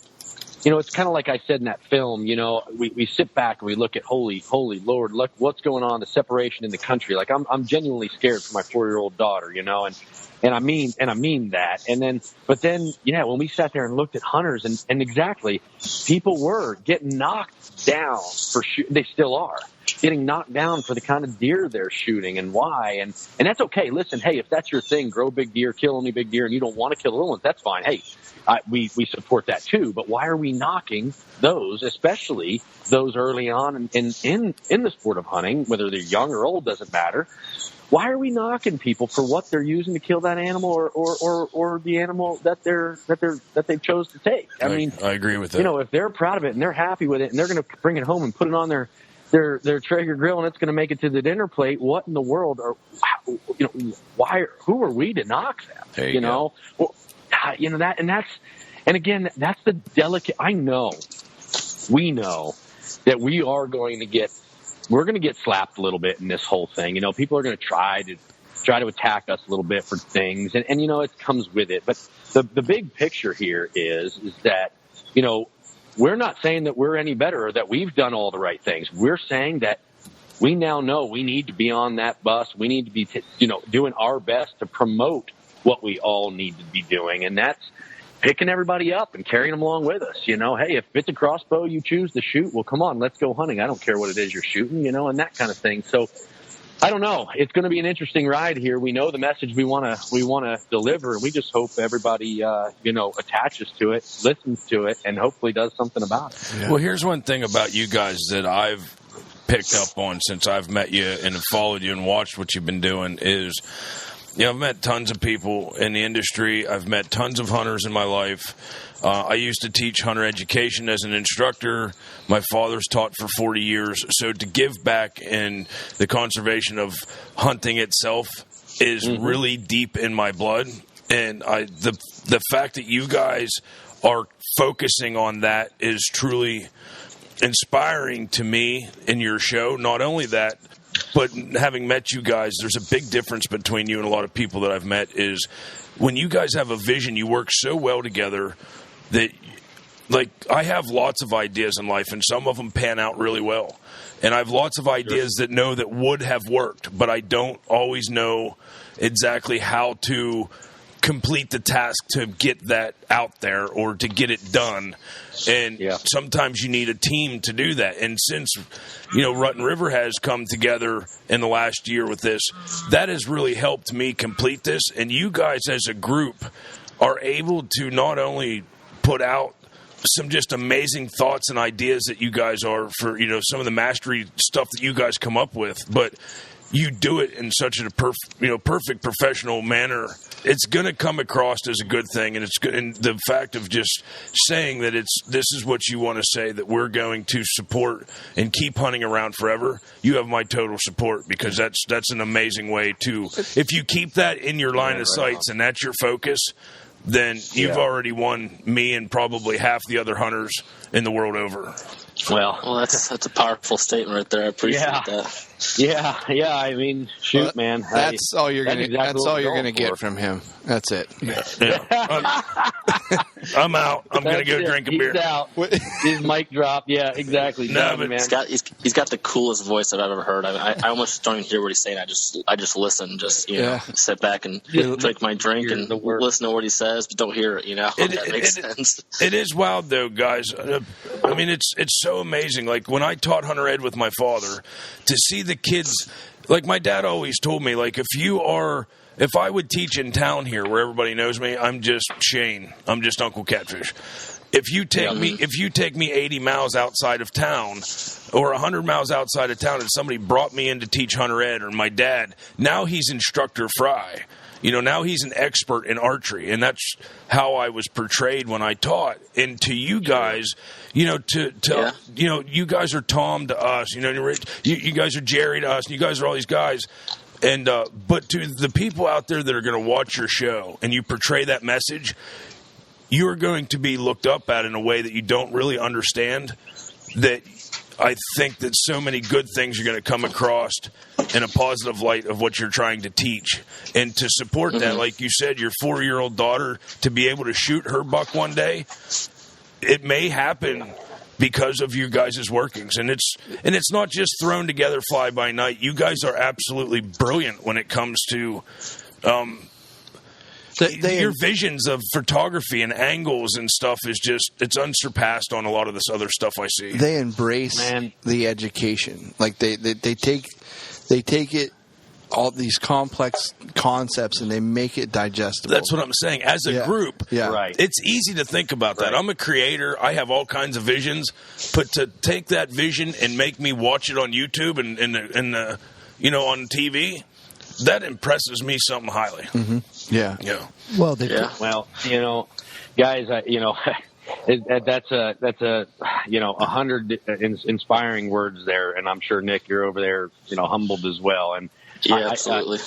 It's kind of like I said in that film, we sit back and we look at holy Lord, look what's going on, the separation in the country. Like I'm genuinely scared for my 4-year-old daughter, and I mean that. But then, when we sat there and looked at hunters and exactly, people were getting knocked down for they still are getting knocked down for the kind of deer they're shooting and why. And that's okay. Listen, hey, if that's your thing, grow big deer, kill only big deer, and you don't want to kill little ones, that's fine. Hey, we support that too. But why are we knocking those, especially those early on in the sport of hunting, whether they're young or old, doesn't matter. Why are we knocking people for what they're using to kill that animal or the animal that they chose to take? I mean, I agree with that. If they're proud of it and they're happy with it and they're going to bring it home and put it on their Traeger grill and it's going to make it to the dinner plate, what in the world why? Who are we to knock them? There you go. Well, again, that's the delicate. We know that we're going to get slapped a little bit in this whole thing. People are going to try to attack us a little bit for things, and it comes with it. But the big picture here is that we're not saying that we're any better or that we've done all the right things. We're saying that we now know we need to be on that bus. We need to be doing our best to promote what we all need to be doing, and that's picking everybody up and carrying them along with us. Hey, if it's a crossbow you choose to shoot, well, come on, let's go hunting. I don't care what it is you're shooting, and that kind of thing. So I don't know. It's going to be an interesting ride here. We know the message we want to deliver, and we just hope everybody, attaches to it, listens to it, and hopefully does something about it. Yeah. Well, here's one thing about you guys that I've picked up on since I've met you and have followed you and watched what you've been doing is, I've met tons of people in the industry. I've met tons of hunters in my life. I used to teach hunter education as an instructor. My father's taught for 40 years. So to give back in the conservation of hunting itself is really deep in my blood. And the fact that you guys are focusing on that is truly inspiring to me in your show. Not only that, but having met you guys, there's a big difference between you and a lot of people that I've met is when you guys have a vision, you work so well together that, like, I have lots of ideas in life, and some of them pan out really well. And I have lots of ideas that would have worked, but I don't always know exactly how to complete the task to get that out there or to get it done. And sometimes you need a team to do that. And since, Rut and River has come together in the last year with this, that has really helped me complete this. And you guys as a group are able to not only put out some just amazing thoughts and ideas that you guys are for, some of the mastery stuff that you guys come up with, but you do it in such a perfect professional manner. It's going to come across as a good thing, and it's good. And the fact of just saying that this is what you want to say, that we're going to support and keep hunting around forever. You have my total support, because that's an amazing way to. If you keep that in your line of sights and that's your focus, then you've already won me and probably half the other hunters in the world over. Well, that's a powerful statement right there. I appreciate that. Yeah. I mean, shoot, man. That's all you're gonna. That's all you're gonna get from him. That's it. Yeah. I'm out. I'm gonna go drink a beer. He's out. His mic drop. Yeah, exactly. No, but man. He's got the coolest voice I've ever heard. I almost don't even hear what he's saying. I just listen. Just sit back and drink my drink and listen to what he says, but don't hear it. That makes sense. It is wild though, guys. I mean, it's so amazing. Like when I taught Hunter Ed with my father, to see the kids. Like my dad always told me, like if I would teach in town here where everybody knows me, I'm just Shane. I'm just Uncle Catfish. If you take me 80 miles outside of town or 100 miles outside of town and somebody brought me in to teach Hunter Ed, or my dad, now he's Instructor Fry. Now he's an expert in archery, and that's how I was portrayed when I taught. And to you guys, you guys are Tom to us. You guys are Jerry to us. You guys are all these guys. And but to the people out there that are going to watch your show and you portray that message, you are going to be looked up at in a way that you don't really understand. That I think that so many good things are going to come across in a positive light of what you're trying to teach. And to support that, like you said, your 4-year-old daughter, to be able to shoot her buck one day, it may happen because of you guys' workings. And it's not just thrown together fly by night. You guys are absolutely brilliant when it comes to your visions of photography and angles and stuff is it's unsurpassed on a lot of this other stuff I see. They embrace the education. Like they take it, all these complex concepts, and they make it digestible. That's what I'm saying. As a group, right. It's easy to think about that. I'm a creator. I have all kinds of visions, but to take that vision and make me watch it on YouTube and on TV, that impresses me something highly. Mm-hmm. Yeah. Well, guys, that's 100 inspiring words there, and I'm sure Nick, you're over there, humbled as well. And absolutely.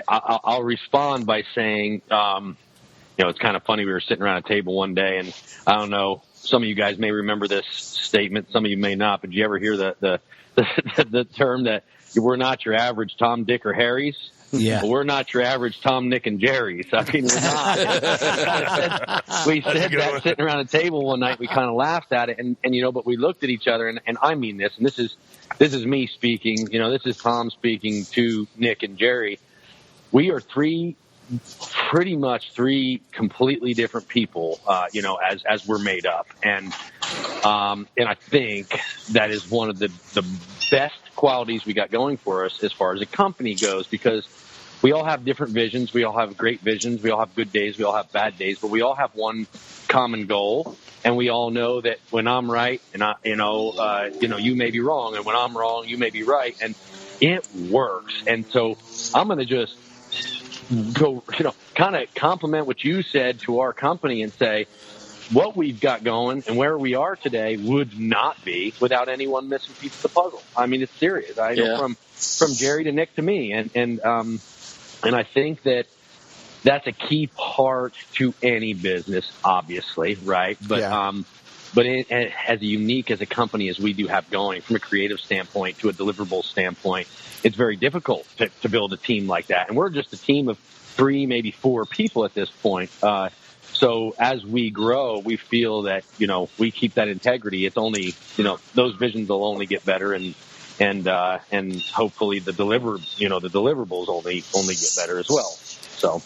I'll respond by saying, it's kind of funny. We were sitting around a table one day, and I don't know, some of you guys may remember this statement, some of you may not. But did you ever hear the term that we're not your average Tom, Dick, or Harry's? Yeah. Well, we're not your average Tom, Nick, and Jerry's. I mean, we're not. We said that sitting around a table one night. We kind of laughed at it, and but we looked at each other, and I mean this, and this is me speaking. This is Tom speaking to Nick and Jerry. We are pretty much three completely different people, as we're made up, and I think that is one of the best qualities we got going for us as far as a company goes, because we all have different visions. We all have great visions. We all have good days. We all have bad days, but we all have one common goal. And we all know that when I'm right and you may be wrong, and when I'm wrong, you may be right. And it works. And so I'm going to just go, kind of compliment what you said to our company and say, what we've got going and where we are today would not be without any one missing piece of the puzzle. I mean, it's serious. I know from Jerry to Nick to me, and I think that's a key part to any business, obviously, right? But as unique as a company as we do have going, from a creative standpoint to a deliverable standpoint, it's very difficult to build a team like that. And we're just a team of 3, maybe 4 people at this point. So as we grow, we feel that, we keep that integrity. It's only, those visions will only get better, and hopefully the deliverables only get better as well. So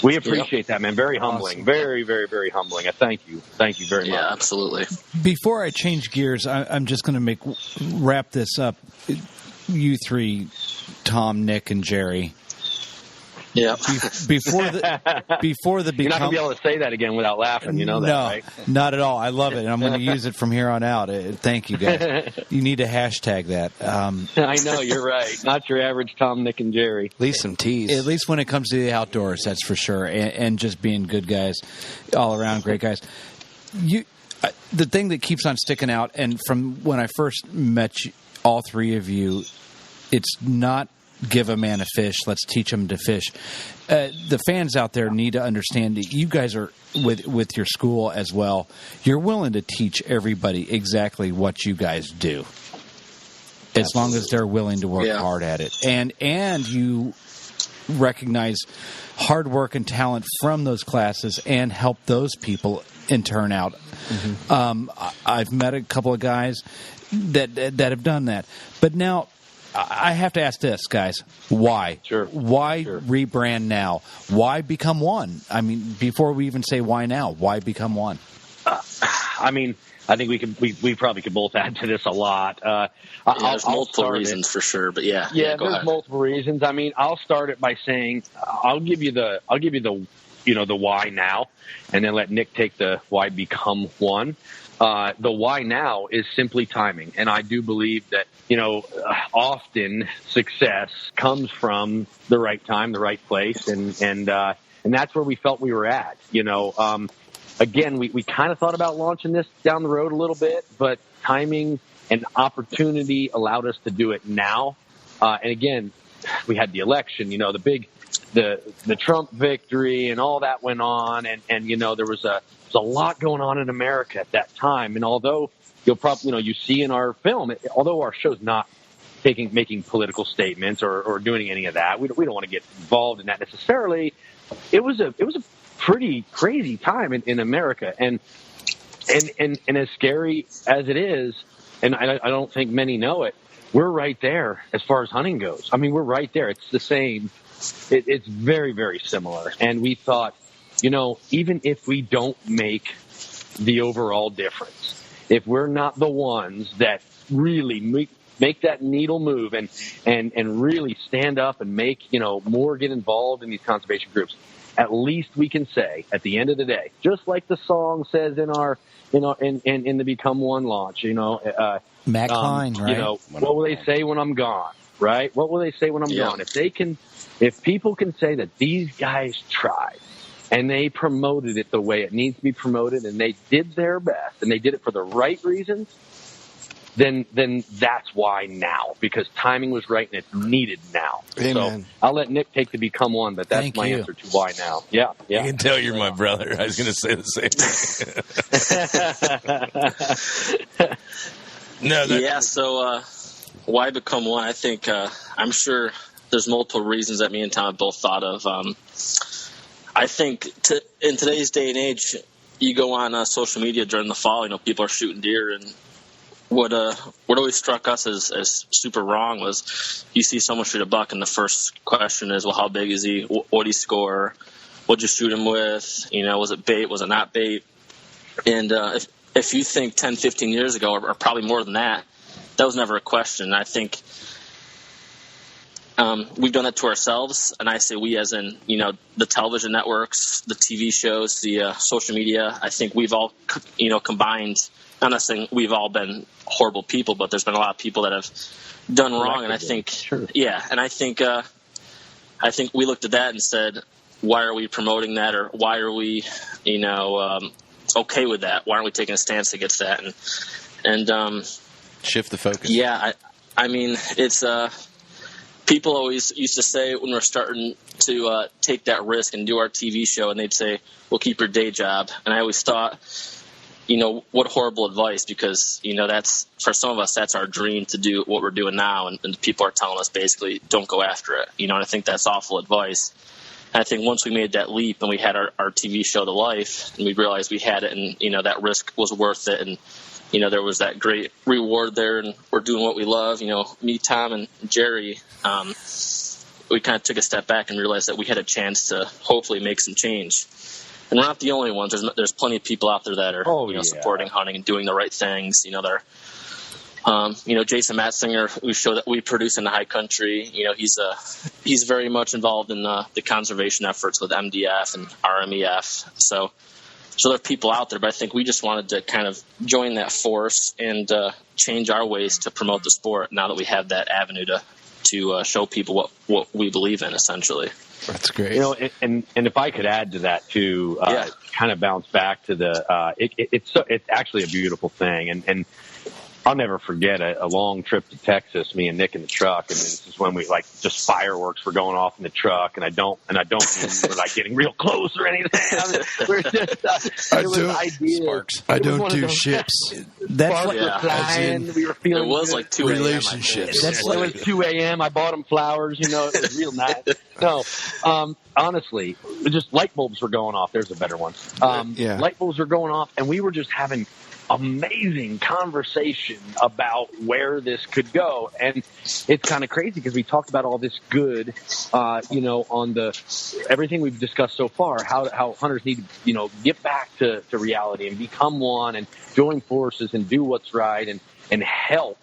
We appreciate that, man. Very humbling. Awesome. Very, very, very humbling. I thank you. Thank you very much. Yeah, absolutely. Before I change gears, I'm just going to wrap this up. You three, Tom, Nick, and Jerry. Yeah. Before the You're not going to be able to say that again without laughing. You know that, right? Not at all. I love it, and I'm going to use it from here on out. Thank you, guys. You need to hashtag that. I know, you're right. Not your average Tom, Nick, and Jerry. At least some teas. At least when it comes to the outdoors, that's for sure, and just being good guys, all around great guys. The thing that keeps on sticking out, and from when I first met you, all three of you, it's not give a man a fish, let's teach him to fish. The fans out there need to understand that you guys are, with your school as well, you're willing to teach everybody exactly what you guys do. As long as they're willing to work hard at it. And you recognize hard work and talent from those classes and help those people in turn out. Mm-hmm. I've met a couple of guys that have done that. But now, I have to ask this, guys. Why? Sure. Why rebrand now? Why become one? I mean, before we even say why now, why become one? I mean, I think we probably could both add to this a lot. There's multiple reasons for sure, but yeah, there's multiple reasons. I mean, I'll start it by saying I'll give you the the why now, and then let Nick take the why become one. The why now is simply timing, and I do believe that often success comes from the right time, the right place, and that's where we felt we were at. Again, we kind of thought about launching this down the road a little bit, but timing and opportunity allowed us to do it now. And again, we had the election, the Trump victory and all that went on. And there was a lot going on in America at that time. And although you'll probably, you see in our film, although our show's not making political statements or doing any of that, we don't want to get involved in that necessarily. It was a pretty crazy time in America. And as scary as it is, and I don't think many know it, we're right there as far as hunting goes. I mean, we're right there. It's the same. It's very, very similar. And we thought, even if we don't make the overall difference, if we're not the ones that really make that needle move and really stand up and make, more get involved in these conservation groups, at least we can say at the end of the day, just like the song says in the Become One launch, Matt Klein, right? What will they say when I'm gone? Right? What will they say when I'm gone? If people can say that these guys tried and they promoted it the way it needs to be promoted and they did their best and they did it for the right reasons, then that's why now, because timing was right and it's needed now. Amen. So I'll let Nick take the Become One, but that's my answer to why now. Yeah. I can tell you're my brother. I was going to say the same thing. So why Become One? I think I'm sure there's multiple reasons that me and Tom have both thought of. I think in today's day and age, you go on social media during the fall, people are shooting deer, and what always struck us as super wrong was you see someone shoot a buck, and the first question is, well, how big is he? What'd he score? What'd you shoot him with? Was it bait? Was it not bait? And if you think 10, 15 years ago, or probably more than that was never a question. I think we've done that to ourselves, and I say we as in, the television networks, the TV shows, the social media. I think we've all, combined. I'm not saying we've all been horrible people, but there's been a lot of people that have done wrong, and I think, and I think we looked at that and said, why are we promoting that, or why are we, okay with that? Why aren't we taking a stance against that? And shift the focus. Yeah, I mean, it's people always used to say when we're starting to take that risk and do our TV show, and they'd say, well, keep your day job. And I always thought, what horrible advice, because, that's, for some of us, that's our dream to do what we're doing now. And people are telling us basically, don't go after it. And I think that's awful advice. And I think once we made that leap and we had our TV show to life, and we realized we had it, and, that risk was worth it. And, there was that great reward there, and we're doing what we love. Me, Tom, and Jerry, we kind of took a step back and realized that we had a chance to hopefully make some change. And we're not the only ones. There's plenty of people out there that are supporting hunting and doing the right things. They're Jason Matzinger, who showed that we produce in the high country. He's very much involved in the conservation efforts with MDF and RMEF. So there are people out there, but I think we just wanted to kind of join that force and change our ways to promote the sport now that we have that avenue to show people what we believe in, essentially. That's great. And if I could add to that too, kind of bounce back to the it's actually a beautiful thing, and I'll never forget a long trip to Texas, me and Nick in the truck, and this is when we just fireworks were going off in the truck, and I don't mean we're getting real close or anything. We're just sparks. I don't do ships. That's what we're flying. We were feeling. It was good. Like 2 a.m. relationships. It was 2 a.m. I bought them flowers. It was real nice. No, honestly, just light bulbs were going off. There's a better one. Light bulbs were going off, and we were just having amazing conversation about where this could go. And it's kind of crazy because we talked about all this good, on everything we've discussed so far, how hunters need to, get back to reality and become one and join forces and do what's right and help,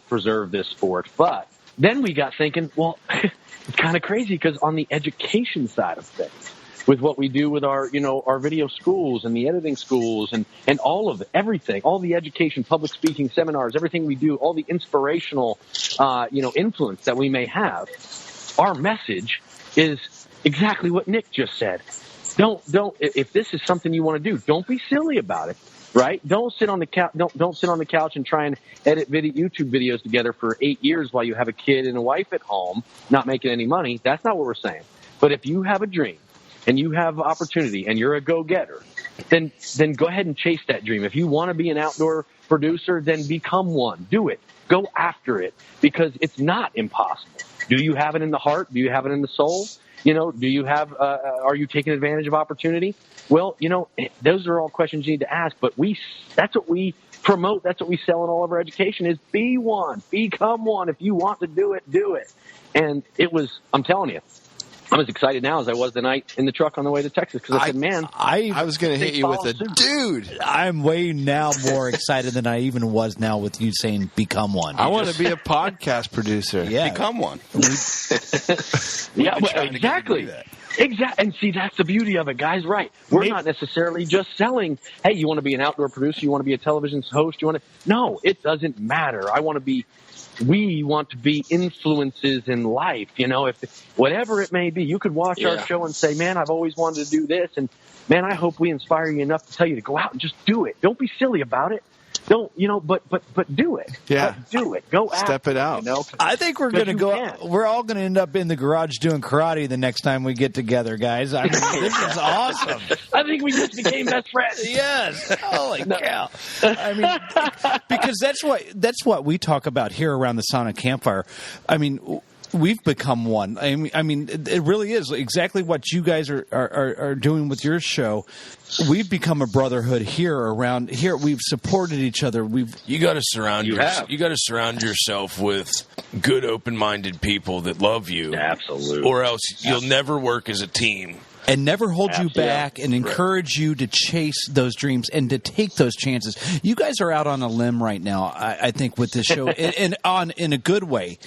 preserve this sport. But then we got thinking, well, it's kind of crazy because on the education side of things, with what we do with our video schools and the editing schools and all of it, everything, all the education, public speaking seminars, everything we do, all the inspirational, influence that we may have, our message is exactly what Nick just said. Don't, if this is something you want to do, don't be silly about it, right? Don't sit on the couch, don't sit on the couch and try and edit YouTube videos together for 8 years while you have a kid and a wife at home, not making any money. That's not what we're saying. But if you have a dream, and you have opportunity and you're a go-getter, then go ahead and chase that dream. If you want to be an outdoor producer, then become one. Do it. Go after it because it's not impossible. Do you have it in the heart? Do you have it in the soul? Do you have, are you taking advantage of opportunity? Well, those are all questions you need to ask, but that's what we promote. That's what we sell in all of our education is be one, become one. If you want to do it, do it. And I'm telling you, I'm as excited now as I was the night in the truck on the way to Texas because I said, man, I was going to hit you with a dude. I'm way now more excited than I even was now with you saying become one. I want to be a podcast producer. Yeah. Become one. Exactly. Exactly. And see, that's the beauty of it, guys. Right. We're not necessarily just selling, hey, you want to be an outdoor producer? You want to be a television host? No, it doesn't matter. We want to be influences in life, if whatever it may be. You could watch our show and say, man, I've always wanted to do this. And man, I hope we inspire you enough to tell you to go out and just do it. Don't be silly about it. Don't, but do it. Yeah. Do it. Go Step it out. I think we're going to go, we're all going to end up in the garage doing karate the next time we get together, guys. I mean, this is awesome. I think we just became best friends. Yes. Holy cow. I mean, because that's what we talk about here around the Sonic Campfire. I mean, we've become one. I mean, it really is exactly what you guys are doing with your show. We've become a brotherhood here around here. We've supported each other. You got to surround yourself with good, open-minded people that love you. Absolutely. Or else you'll never work as a team. And never hold you back and encourage you to chase those dreams and to take those chances. You guys are out on a limb right now, I think, with this show, and in a good way,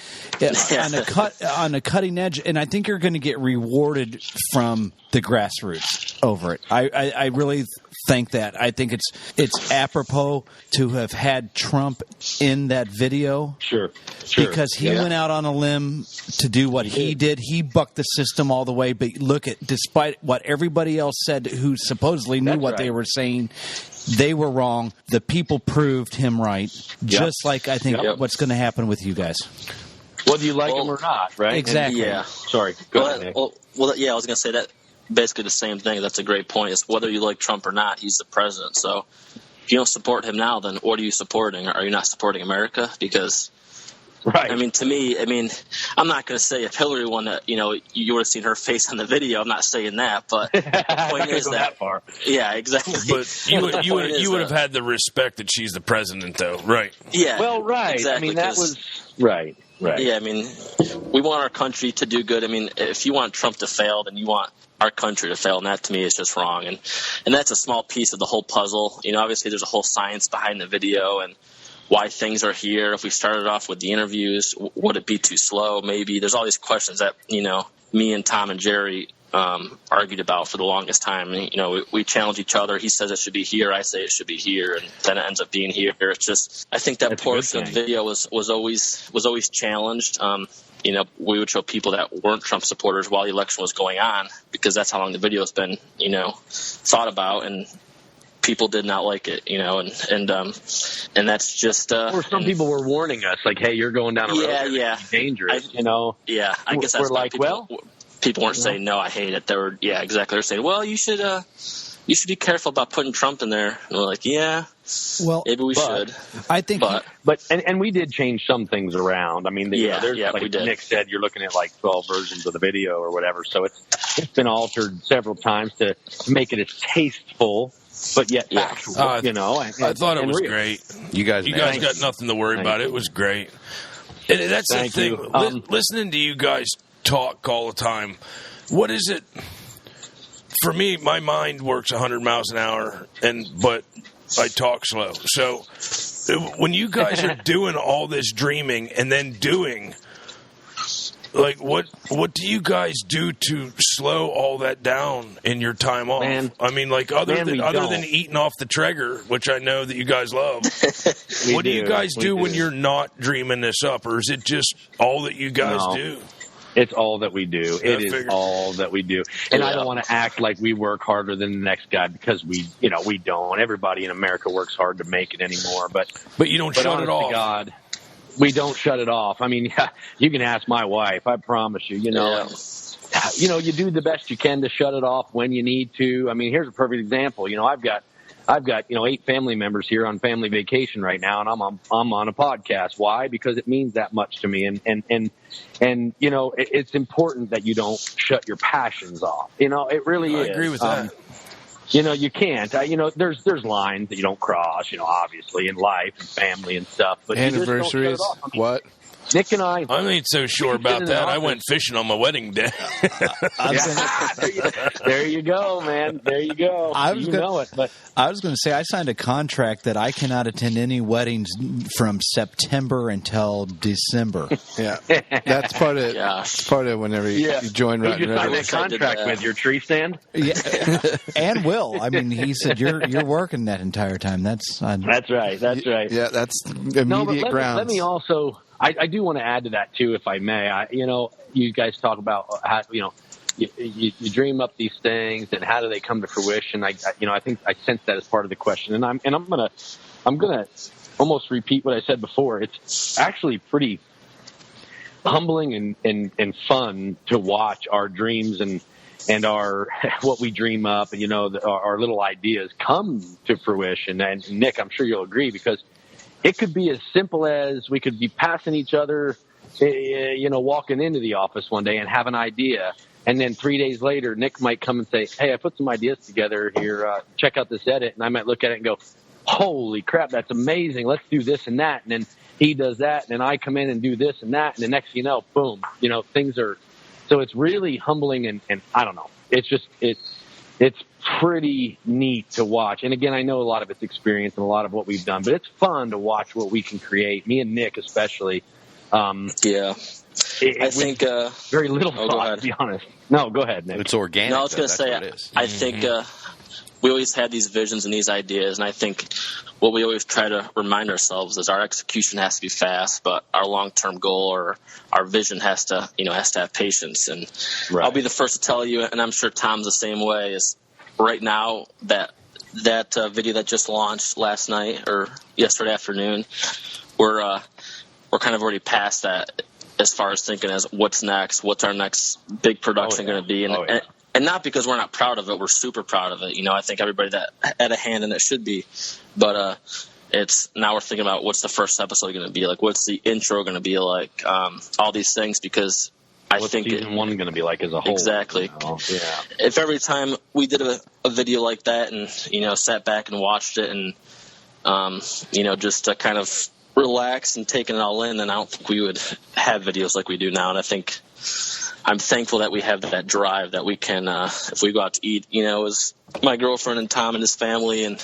on a cutting edge. And I think you're going to get rewarded from the grassroots over it. I really think that. I think it's apropos to have had Trump in that video. Sure. Because he went out on a limb to do what he did. He bucked the system all the way. But look at, despite what everybody else said who supposedly knew what they were saying, they were wrong. The people proved him right. Just like I think what's going to happen with you guys. Whether you like him or not, right? Exactly. Sorry. Go ahead, Nick. I was going to say that. Basically the same thing. That's a great point. Is whether you like Trump or not, he's the president. So if you don't support him now, then what are you supporting? Are you not supporting America? Because, I mean, to me, I'm not going to say if Hillary won that, you would have seen her face on the video. I'm not saying that, but the point is that far. Yeah, exactly. But you would have had the respect that she's the president, though, right? Yeah. Well, right. Exactly, that was right. Yeah, we want our country to do good. I mean, if you want Trump to fail, then you want our country to fail, and that to me is just wrong. And that's a small piece of the whole puzzle. Obviously there's a whole science behind the video and why things are here. If we started off with the interviews, would it be too slow? Maybe. There's all these questions that, me and Tom and Jerry argued about for the longest time. We challenge each other. He says it should be here. I say it should be here, and then it ends up being here. It's just, I think that portion of the video was always challenged. We would show people that weren't Trump supporters while the election was going on, because that's how long the video has been, thought about, and people did not like it, and that's just. Or some people were warning us, like, "Hey, you're going down a road that's dangerous." Yeah, I guess that's we're like, people weren't saying no, I hate it. They were, exactly. They're saying, well, you should be careful about putting Trump in there. And we're like, well, maybe we should. I think, and we did change some things around. I mean, like we did. Nick said, you're looking at like 12 versions of the video or whatever. So it's been altered several times to make it as tasteful, but yet factual. I thought it was great. You guys got nothing to worry about. It was great. And that's the thing. Listening to you guys talk all the time, what is it? For me, my mind works 100 miles an hour, but I talk slow. So when you guys are doing all this dreaming and then doing, like, what do you guys do to slow all that down in your time off? I mean, like, other than eating off the Traeger, which I know that you guys love, what do you guys do when you're not dreaming this up, or is it just all that you guys do? It's all that we do. It is all that we do. And I don't want to act like we work harder than the next guy, because we don't. Everybody in America works hard to make it anymore. But you don't shut it off. God, we don't shut it off. I mean, you can ask my wife. I promise you. You do the best you can to shut it off when you need to. I mean, here's a perfect example. I've got 8 family members here on family vacation right now, and I'm on a podcast. Why? Because it means that much to me, and it's important that you don't shut your passions off. It really is. I agree with that. You can't. There's lines that you don't cross. Obviously in life and family and stuff. But anniversaries. What? Nick and I ain't so sure about that. I went fishing on my wedding day. There you go, man. There you go. I was going to say, I signed a contract that I cannot attend any weddings from September until December. Yeah, that's part of it. It's part of whenever you join Rut and River. Sign that contract with your tree stand. Yeah, and Will. I mean, he said you're working that entire time. That's right. That's right. Yeah, that's immediate grounds. Let me also. I do want to add to that too, if I may. You guys talk about how you dream up these things, and how do they come to fruition? I think I sense that as part of the question, and I'm gonna almost repeat what I said before. It's actually pretty humbling and fun to watch our dreams and our what we dream up, and our little ideas come to fruition. And Nick, I'm sure you'll agree, because it could be as simple as we could be passing each other, walking into the office one day and have an idea. And then 3 days later, Nick might come and say, hey, I put some ideas together here. Check out this edit. And I might look at it and go, holy crap, that's amazing. Let's do this and that. And then he does that. And then I come in and do this and that. And the next thing you know, boom, things are. So it's really humbling. And I don't know. It's just it's pretty neat to watch. And again, I know a lot of it's experience and a lot of what we've done, but it's fun to watch what we can create. Me and Nick, especially. I think very little thought, to be honest. No, go ahead, Nick. It's organic. No, I was going to say, I think we always had these visions and these ideas, and I think what we always try to remind ourselves is our execution has to be fast, but our long-term goal or our vision has to have patience. And I'll be the first to tell you, and I'm sure Tom's the same way, is right now that video that just launched last night or yesterday afternoon, we're kind of already past that as far as thinking as what's next, what's our next big production going to be. And not because we're not proud of it, we're super proud of it. I think everybody that had a hand in it should be. But it's now we're thinking about what's the first episode going to be like, what's the intro going to be like, all these things, because what's season 1 going to be like as a whole. Exactly. Yeah. If every time we did a video like that and, sat back and watched it and, just to kind of relaxed and taking it all in, then I don't think we would have videos like we do now. And I think I'm thankful that we have that drive that we can, if we go out to eat, it was my girlfriend and Tom and his family, and,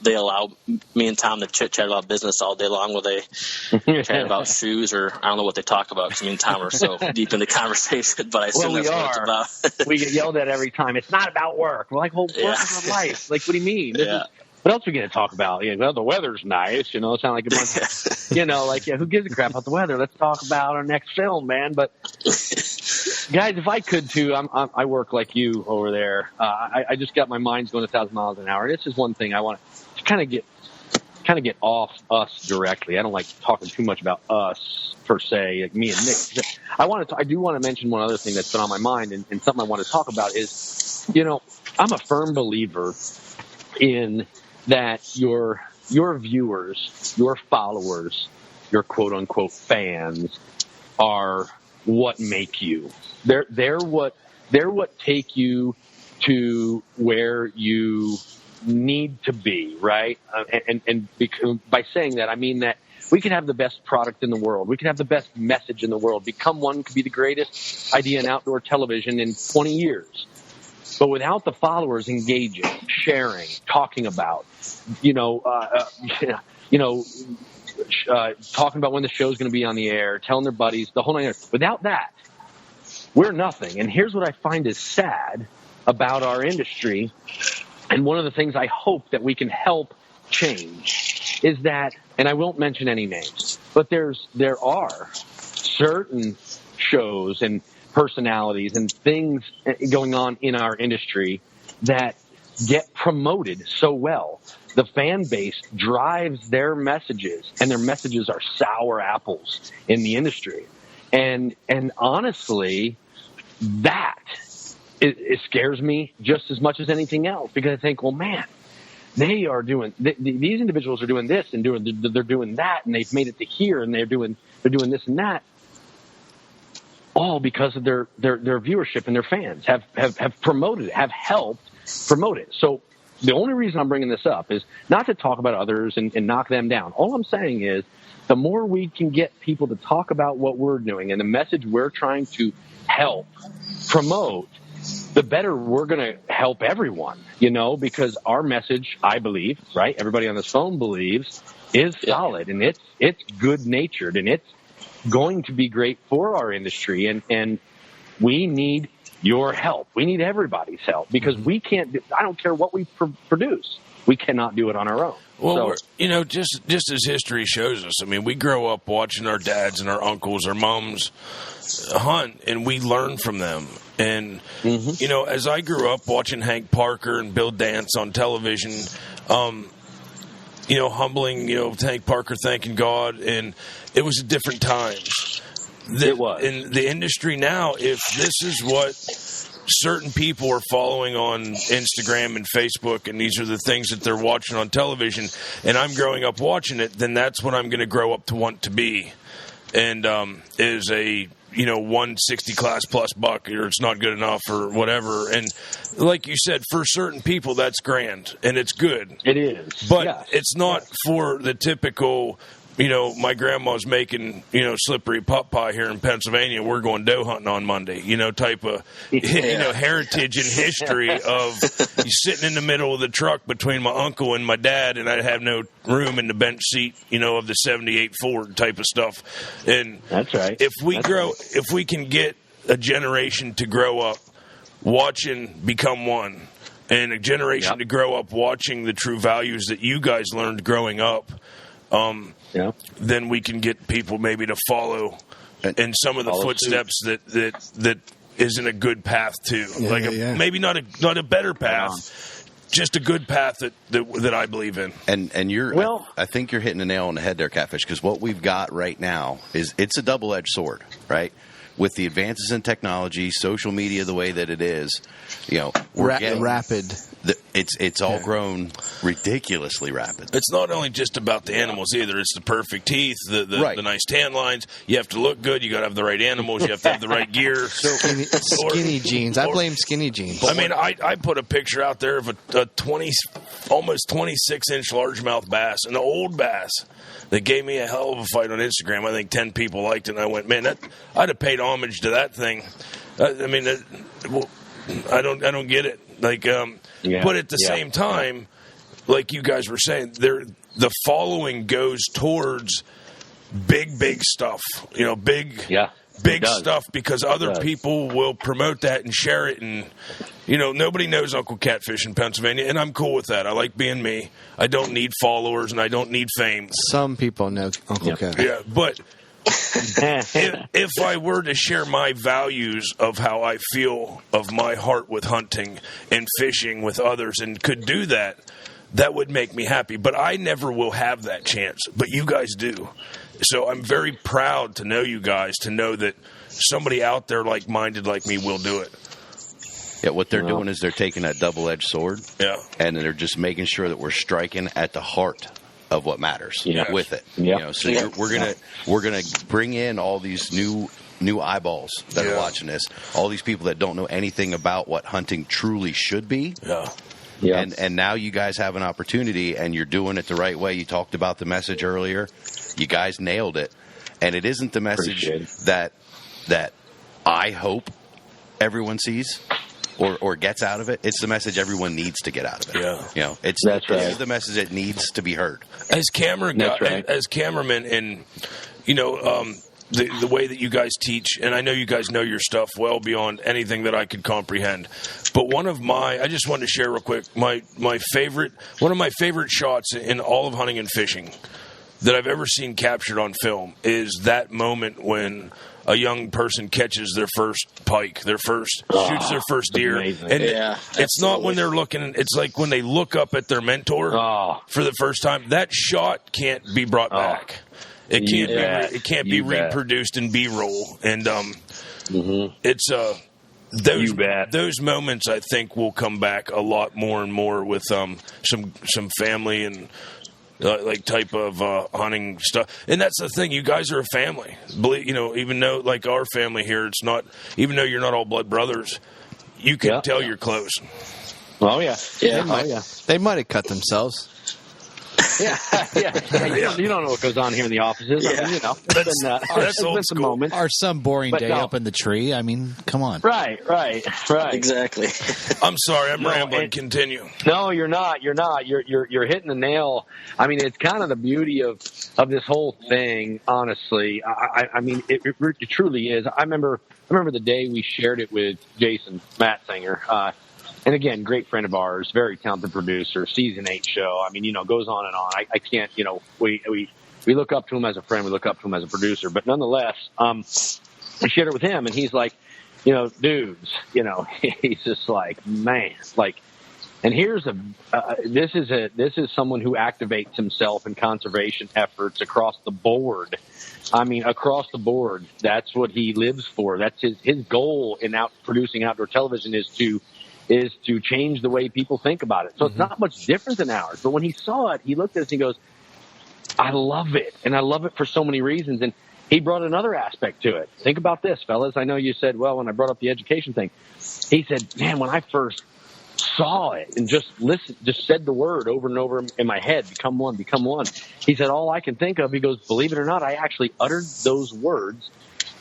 they allow me and Tom to chit-chat about business all day long where they chat about shoes, or I don't know what they talk about because me and Tom are so deep in the conversation, but I assume that's what it's about. We get yelled at every time. It's not about work. We're like, well, work is our life. Like, what do you mean? What else are we going to talk about? Well, the weather's nice. It sounds like a bunch of, who gives a crap about the weather? Let's talk about our next film, man. But guys, if I could too, I work like you over there. I just got my mind's going 1,000 miles an hour. This is one thing I want to kind of get off us directly. I don't like talking too much about us per se, like me and Nick. I do want to mention one other thing that's been on my mind, and something I want to talk about is, I'm a firm believer in that your viewers, your followers, your quote unquote fans are what make you. They're what take you to where you need to be, right? And by saying that, I mean that we can have the best product in the world. We can have the best message in the world. Become One could be the greatest idea in outdoor television in 20 years. But without the followers engaging, sharing, talking about, talking about when the show's going to be on the air, telling their buddies, the whole 9 yards. Without that, we're nothing. And here's what I find is sad about our industry, and one of the things I hope that we can help change is that, and I won't mention any names, but there are certain shows and personalities and things going on in our industry that get promoted so well. The fan base drives their messages, and their messages are sour apples in the industry. And honestly, that it scares me just as much as anything else, because I think, well, man, they are doing these individuals are doing this and they're doing that, and they've made it to here, and they're doing this and that, all because of their viewership, and their fans have promoted it, have helped promote it. So the only reason I'm bringing this up is not to talk about others and knock them down. All I'm saying is the more we can get people to talk about what we're doing and the message we're trying to help promote, the better we're going to help everyone, because our message, I believe, right, everybody on this phone believes, is solid, and it's good-natured, and it's going to be great for our industry, and we need your help. We need everybody's help, because we can't I don't care what we produce. We cannot do it on our own. Well, just as history shows us, I mean, we grow up watching our dads and our uncles, our moms hunt, and we learn from them. And, as I grew up watching Hank Parker and Bill Dance on television, humbling, Hank Parker thanking God, and it was a different time. It was. In the industry now, if this is what certain people are following on Instagram and Facebook, and these are the things that they're watching on television, and I'm growing up watching it, then that's what I'm going to grow up to want to be. And is a 160 class plus buck, or it's not good enough, or whatever. And like you said, for certain people, that's grand and it's good. It is, but it's not for the typical. My grandma's making, slippery pot pie here in Pennsylvania. We're going doe hunting on Monday, type of, heritage and history of sitting in the middle of the truck between my uncle and my dad, and I have no room in the bench seat, of the 78 Ford type of stuff. And that's right. If we can get a generation to grow up watching Become One, and a generation to grow up watching the true values that you guys learned growing up, then we can get people maybe to follow in some of the footsteps that isn't a good path too. Maybe not a better path, just a good path that I believe in. And I think you're hitting the nail on the head there, Catfish, because what we've got right now it's a double-edged sword, right? With the advances in technology, social media the way that it is, we're getting rapid. It's all grown ridiculously rapid. It's not only just about the animals either. It's the perfect teeth, the nice tan lines. You have to look good. You got to have the right animals. You have to have the right gear. Skinny jeans. I blame skinny jeans. I mean, I put a picture out there of a almost 26-inch largemouth bass, an old bass, They gave me a hell of a fight on Instagram. I think 10 people liked it, and I went, man, I'd have paid homage to that thing. I don't get it. Like, but at the same time, like you guys were saying, the following goes towards big stuff. You know, big stuff, because other people will promote that and share it. And, you know, nobody knows Uncle Catfish in Pennsylvania, and I'm cool with that. I like being me. I don't need followers, and I don't need fame. Some people know Uncle Catfish. Yeah, but if I were to share my values of how I feel of my heart with hunting and fishing with others and could do that, that would make me happy. But I never will have that chance. But you guys do. So I'm very proud to know you guys, to know that somebody out there like-minded like me will do it. Yeah, what they're doing is they're taking that double-edged sword, and they're just making sure that we're striking at the heart of what matters with it. Yeah. You know, so we're gonna bring in all these new eyeballs that are watching this, all these people that don't know anything about what hunting truly should be. Yeah. And now you guys have an opportunity, and you're doing it the right way. You talked about the message earlier. You guys nailed it. And it isn't the message that I hope everyone sees or gets out of it. It's the message everyone needs to get out of it. Yeah. You know, it's the message that needs to be heard. As as cameramen, and you know, the way that you guys teach, and I know you guys know your stuff well beyond anything that I could comprehend. But I just wanted to share real quick, one of my favorite shots in all of hunting and fishing that I've ever seen captured on film is that moment when a young person catches their first pike, shoots their first deer. Amazing. And it's not when they're looking, it's like when they look up at their mentor for the first time. That shot can't be brought back. It can't be reproduced in B-roll. And it's those moments, I think, will come back a lot more and more with some family and like type of hunting stuff. And that's the thing, you guys are a family. You know, even though like our family here, it's not, even though you're not all blood brothers, you can tell you're close. Oh yeah. They might have cut themselves. Yeah. You don't know what goes on here in the offices. I mean, you know, that's old school. Moment. Or some boring day up in the tree. I mean, come on. Right. Exactly. I'm sorry, I'm rambling. Continue. No, you're not. You're hitting the nail. I mean, it's kind of the beauty of this whole thing. Honestly, I mean, it truly is. I remember the day we shared it with Jason Matzinger. And again, great friend of ours, very talented producer, season 8 show. I mean, you know, goes on and on. I can't, you know, we look up to him as a friend. We look up to him as a producer. But nonetheless, I shared it with him, and he's like, you know, dudes, you know, he's just like, man, like, and here's this is someone who activates himself in conservation efforts across the board. I mean, across the board, that's what he lives for. That's his goal in producing outdoor television is to change the way people think about it. So it's not much different than ours. But when he saw it, he looked at us and he goes, I love it. And I love it for so many reasons. And he brought another aspect to it. Think about this, fellas. I know you said, well, when I brought up the education thing, he said, man, when I first saw it and just said the word over and over in my head, become one. He said, all I can think of, he goes, believe it or not, I actually uttered those words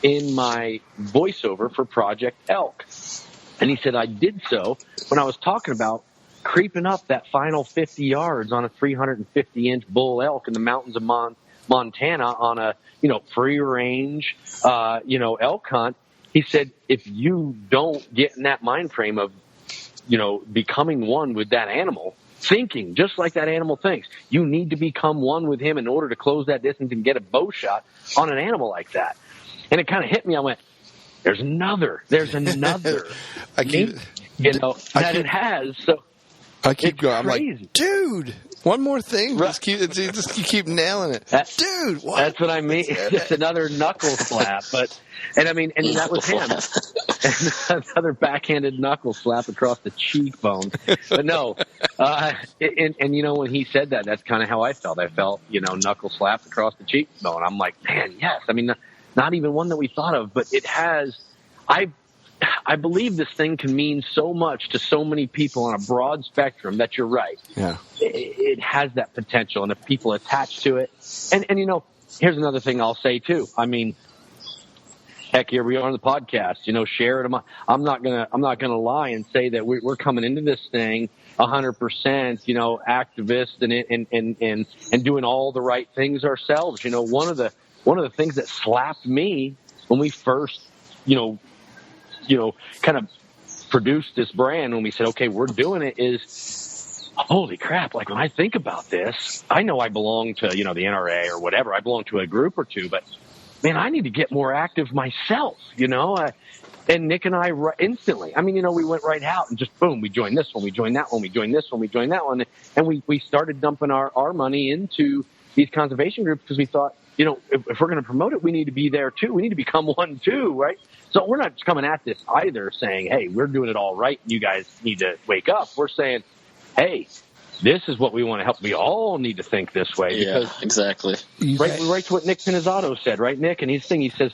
in my voiceover for Project Elk. And he said, I did so when I was talking about creeping up that final 50 yards on a 350-inch bull elk in the mountains of Montana on a, you know, free range, elk hunt. He said, if you don't get in that mind frame of, you know, becoming one with that animal, thinking just like that animal thinks, you need to become one with him in order to close that distance and get a bow shot on an animal like that. And it kind of hit me. I went, there's another. It has. So I keep going. Crazy. I'm like, dude, one more thing. Right. Just keep nailing it. Dude, what? That's what I mean. It's another knuckle slap. And that was him. Another backhanded knuckle slap across the cheekbone. But no, and you know, when he said that, that's kind of how I felt. I felt, you know, knuckle slapped across the cheekbone. I'm like, man, yes. I mean, not even one that we thought of, but it has. I believe this thing can mean so much to so many people on a broad spectrum that you're right. Yeah. It has that potential, and if people attach to it, and here's another thing I'll say too. I mean, heck, here we are on the podcast. Share it. I'm not gonna lie and say that we're coming into this thing 100%, activist and doing all the right things ourselves. One of the things that slapped me when we first, kind of produced this brand, when we said, okay, we're doing it, is, holy crap. Like, when I think about this, I know I belong to, the NRA or whatever. I belong to a group or two, but man, I need to get more active myself, and Nick and I instantly, we went right out and just boom, we joined this one, we joined that one, we joined this one, we joined that one. And we started dumping our money into these conservation groups because we thought, if we're going to promote it, we need to be there too. We need to become one too, right? So we're not coming at this either saying, hey, we're doing it all right, and you guys need to wake up. We're saying, hey, this is what we want to help. We all need to think this way. Yeah, exactly. Right to what Nick Pinizzotto said, right, Nick? And his thing, he says,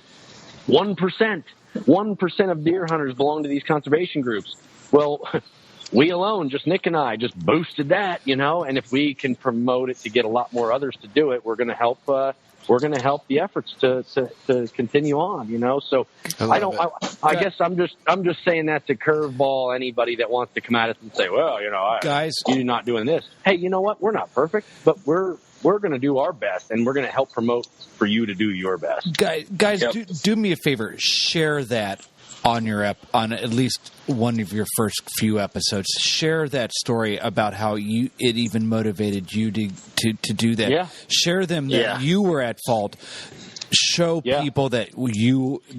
1% of deer hunters belong to these conservation groups. Well, we alone, just Nick and I, just boosted that, and if we can promote it to get a lot more others to do it, we're going to help the efforts to continue on, so I guess I'm just saying that's a curveball. Anybody that wants to come at us and say, well, guys, you're not doing this. Hey, you know what? We're not perfect, but we're going to do our best, and we're going to help promote for you to do your best. Guys, yep. do me a favor. Share that on your on at least one of your first few episodes. Share that story about how it even motivated you to do that. Yeah. Share them that you were at fault. Show people that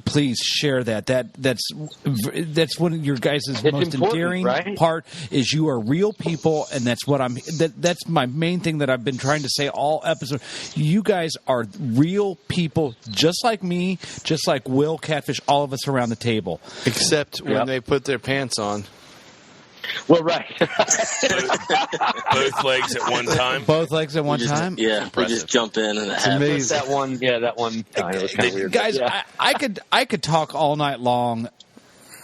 please share that. That's one of your guys' most endearing part is you are real people, and that's what that's my main thing that I've been trying to say all episode. You guys are real people, just like me, just like Will, Catfish, all of us around the table. Except when they put their pants on. Well, right. Both legs at one time. Both legs at one time. Yeah, we just jump in and that one. Yeah, that one. It was kind of weird. Guys, I could talk all night long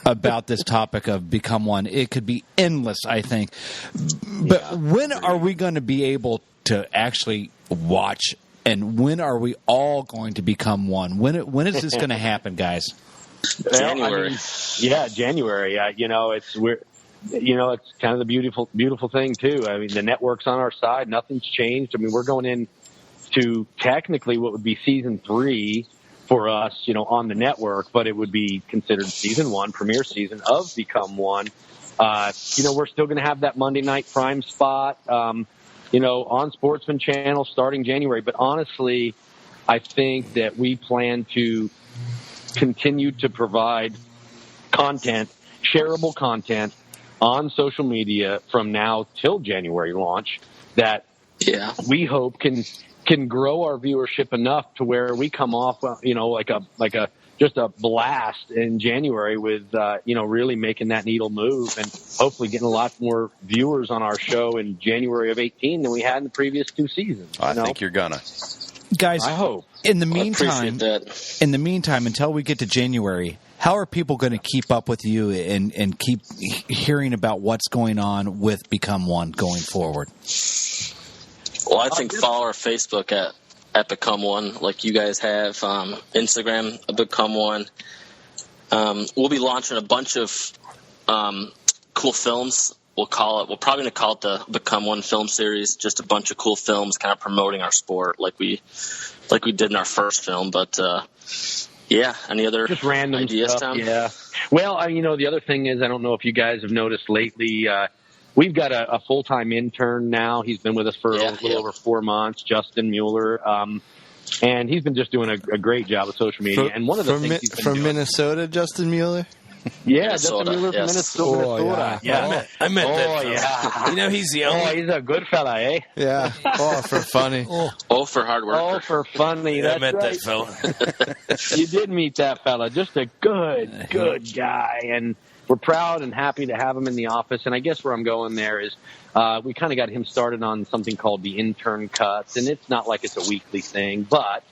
about this topic of become one. It could be endless, I think. But when are we going to be able to actually watch? And when are we all going to become one? When is this going to happen, guys? January. January. It's weird. It's kind of the beautiful thing too. I mean, the network's on our side. Nothing's changed. I mean, we're going into technically what would be season 3 for us, on the network, but it would be considered season 1, premiere season of Become One. We're still going to have that Monday night prime spot, on Sportsman Channel starting January. But honestly, I think that we plan to continue to provide content, shareable content, on social media from now till January launch that we hope can grow our viewership enough to where we come off, just a blast in January with, really making that needle move and hopefully getting a lot more viewers on our show in January of 2018 than we had in the previous 2 seasons. I think you're gonna. Guys, I hope. In the meantime, until we get to January, how are people going to keep up with you and keep hearing about what's going on with Become One going forward? Well, I think follow our Facebook at Become One, like you guys have. Instagram, Become One. We'll be launching a bunch of cool films. We're probably going to call it the Become One film series. Just a bunch of cool films, kind of promoting our sport, like we did in our first film. But any other just random ideas, stuff, Tom? Yeah. Well, the other thing is, I don't know if you guys have noticed lately. We've got a full-time intern now. He's been with us for a little over 4 months, Justin Mueller. And he's been just doing a great job with social media. And one of the things he's been doing, Minnesota, Justin Mueller? Yeah, Justin Mueller from Minnesota. Oh, yeah. I met that. Yeah. He's the only. He's a good fella, eh? Yeah. For funny. For hard work. Oh, for funny. That's I met right. that fella. You did meet that fella. Just a good guy. And we're proud and happy to have him in the office. And I guess where I'm going there is we kind of got him started on something called the Intern Cuts. And it's not like it's a weekly thing, but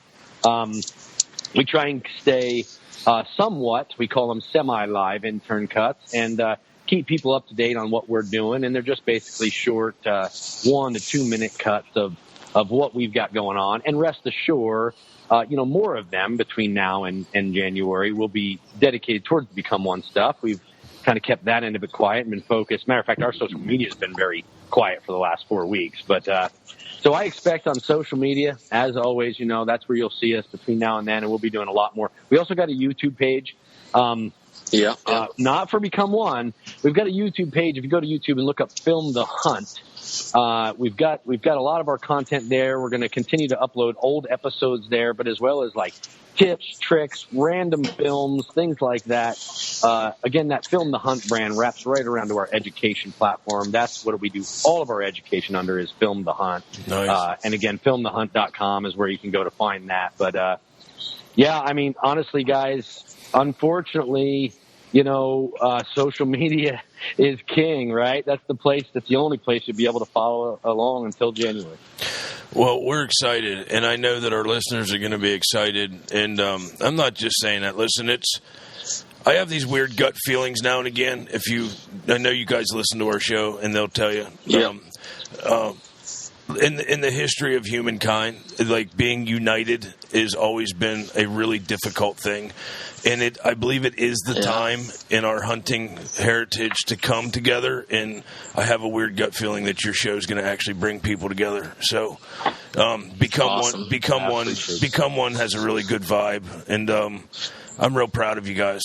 we try and stay somewhat, we call them semi-live intern cuts, and keep people up to date on what we're doing. And they're just basically short 1 to 2 minute cuts of what we've got going on. And rest assured, more of them between now and January will be dedicated towards the Become One stuff. We've kind of kept that end of it quiet and been focused. Matter of fact, our social media has been very quiet for the last 4 weeks. But so I expect on social media, as always, that's where you'll see us between now and then, and we'll be doing a lot more. We also got a YouTube page. Not for Become One. We've got a YouTube page. If you go to YouTube and look up Film the Hunt, we've got a lot of our content there. We're going to continue to upload old episodes there, but as well as like tips, tricks, random films, things like that. Again, that Film the Hunt brand wraps right around to our education platform. That's what we do. All of our education under is Film the Hunt. Nice. And again, filmthehunt.com is where you can go to find that. But honestly, guys, unfortunately, social media is king, right? That's the only place you'll be able to follow along until January. Well, we're excited, and I know that our listeners are going to be excited. And I'm not just saying that. Listen, I have these weird gut feelings now and again. I know you guys listen to our show, and they'll tell you. Yeah. In the history of humankind, like being united has always been a really difficult thing. And I believe it is the time in our hunting heritage to come together. And I have a weird gut feeling that your show is going to actually bring people together. So, Become One has a really good vibe. And I'm real proud of you guys.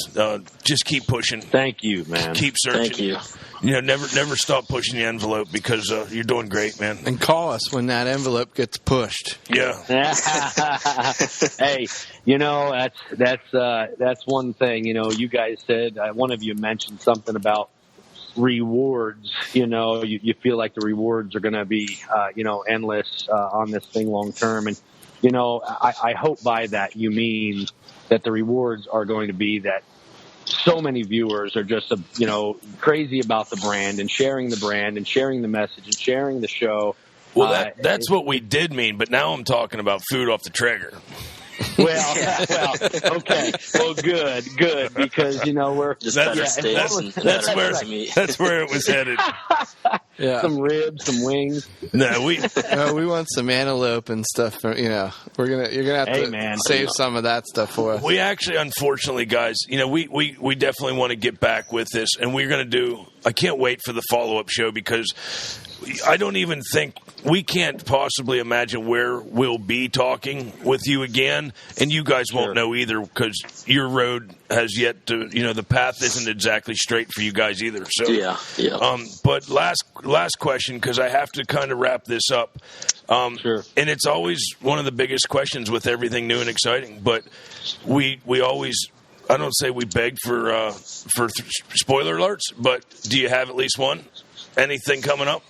Just keep pushing. Thank you, man. Keep searching. Thank you. Never stop pushing the envelope because you're doing great, man. And call us when that envelope gets pushed. Yeah. Hey, that's one thing. You guys said one of you mentioned something about rewards. You feel like the rewards are going to be endless on this thing long term, and I hope by that you mean that the rewards are going to be that so many viewers are just, crazy about the brand and sharing the message and sharing the show. Well, that's what we did mean, but now I'm talking about food off the trigger. Okay. Well, good, because we're just better steaks and that's where it was headed. Yeah, some ribs, some wings. No, we want some antelope and stuff. You're gonna have to save some of that stuff for us. We actually, unfortunately, guys, we definitely want to get back with this, and we're gonna do. I can't wait for the follow-up show because I don't even think we can't possibly imagine where we'll be talking with you again, and you guys won't know either because your road has yet to, the path isn't exactly straight for you guys either. So, yeah. But last question, because I have to kind of wrap this up. Sure. And it's always one of the biggest questions with everything new and exciting, but we always. I don't say we beg for spoiler alerts, but do you have at least one? Anything coming up?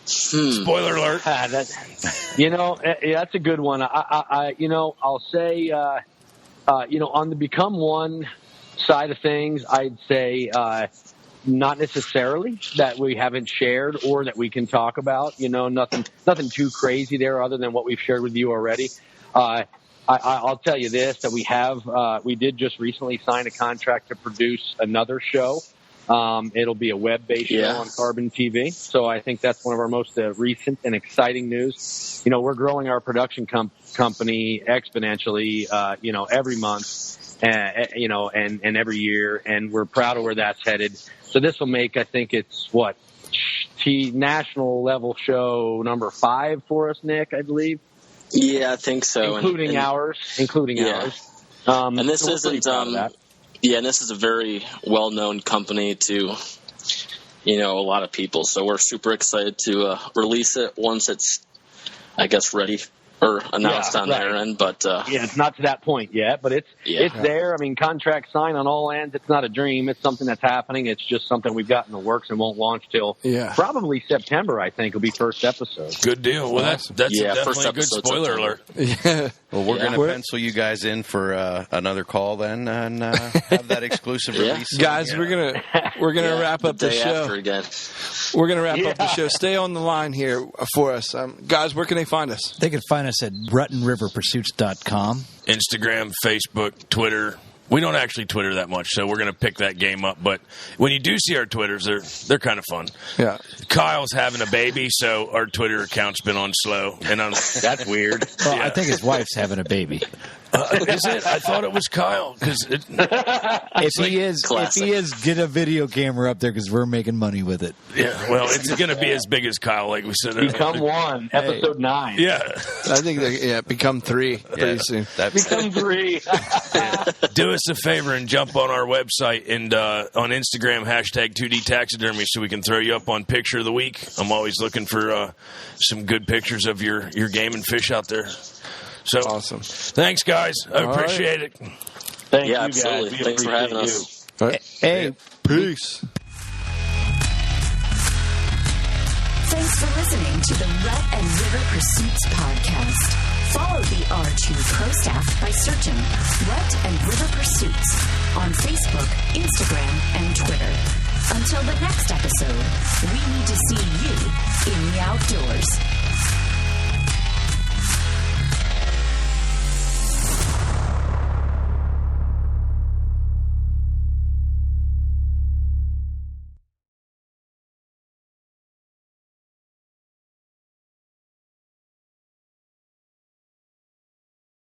Spoiler alert. That's a good one. I'll say, on the Become One side of things, I'd say not necessarily that we haven't shared or that we can talk about. Nothing too crazy there other than what we've shared with you already. I'll tell you this, that we did just recently sign a contract to produce another show. It'll be a web-based show on Carbon TV. So I think that's one of our most recent and exciting news. We're growing our production company exponentially, every month, and every year, and we're proud of where that's headed. So this will make, I think it's national level show number 5 for us, Nick, I believe. Yeah, I think so. Including ours. And this isn't, and this is a very well-known company to, a lot of people. So we're super excited to release it once it's, I guess, ready or announced on their end. But it's not to that point yet, but it's there. I mean, contract signed on all ends. It's not a dream. It's something that's happening. It's just something we've got in the works and won't launch till probably September, I think, will be first episode. Good deal. Well, that's definitely a good spoiler alert. Yeah. Well, we're going to pencil you guys in for another call then and have that exclusive release. Guys, we're gonna wrap up the show. We're going to wrap up the show. Stay on the line here for us. Guys, where can they find us? They can find us us at rutandriverpursuits.com. Instagram, Facebook, Twitter. We don't actually Twitter that much, so we're going to pick that game up. But when you do see our Twitters, they're kind of fun. Yeah. Kyle's having a baby, so our Twitter account's been on slow. And That's weird. Well, I think his wife's having a baby. Is it? I thought it was Kyle. If he is, get a video camera up there because we're making money with it. Yeah, well, it's going to be as big as Kyle, like we said. Become 1, episode 9. Yeah. I think become 3 pretty soon. Become 3. Do us a favor and jump on our website and on Instagram, #2D Taxidermy, so we can throw you up on Picture of the Week. I'm always looking for some good pictures of your game and fish out there. So awesome. Thanks, guys. I appreciate it. Thank you, absolutely. guys. Thanks for having us. Right. Hey, peace. Thanks for listening to the Rut and River Pursuits podcast. Follow the R2 Pro staff by searching Rut and River Pursuits on Facebook, Instagram, and Twitter. Until the next episode, we need to see you in the outdoors.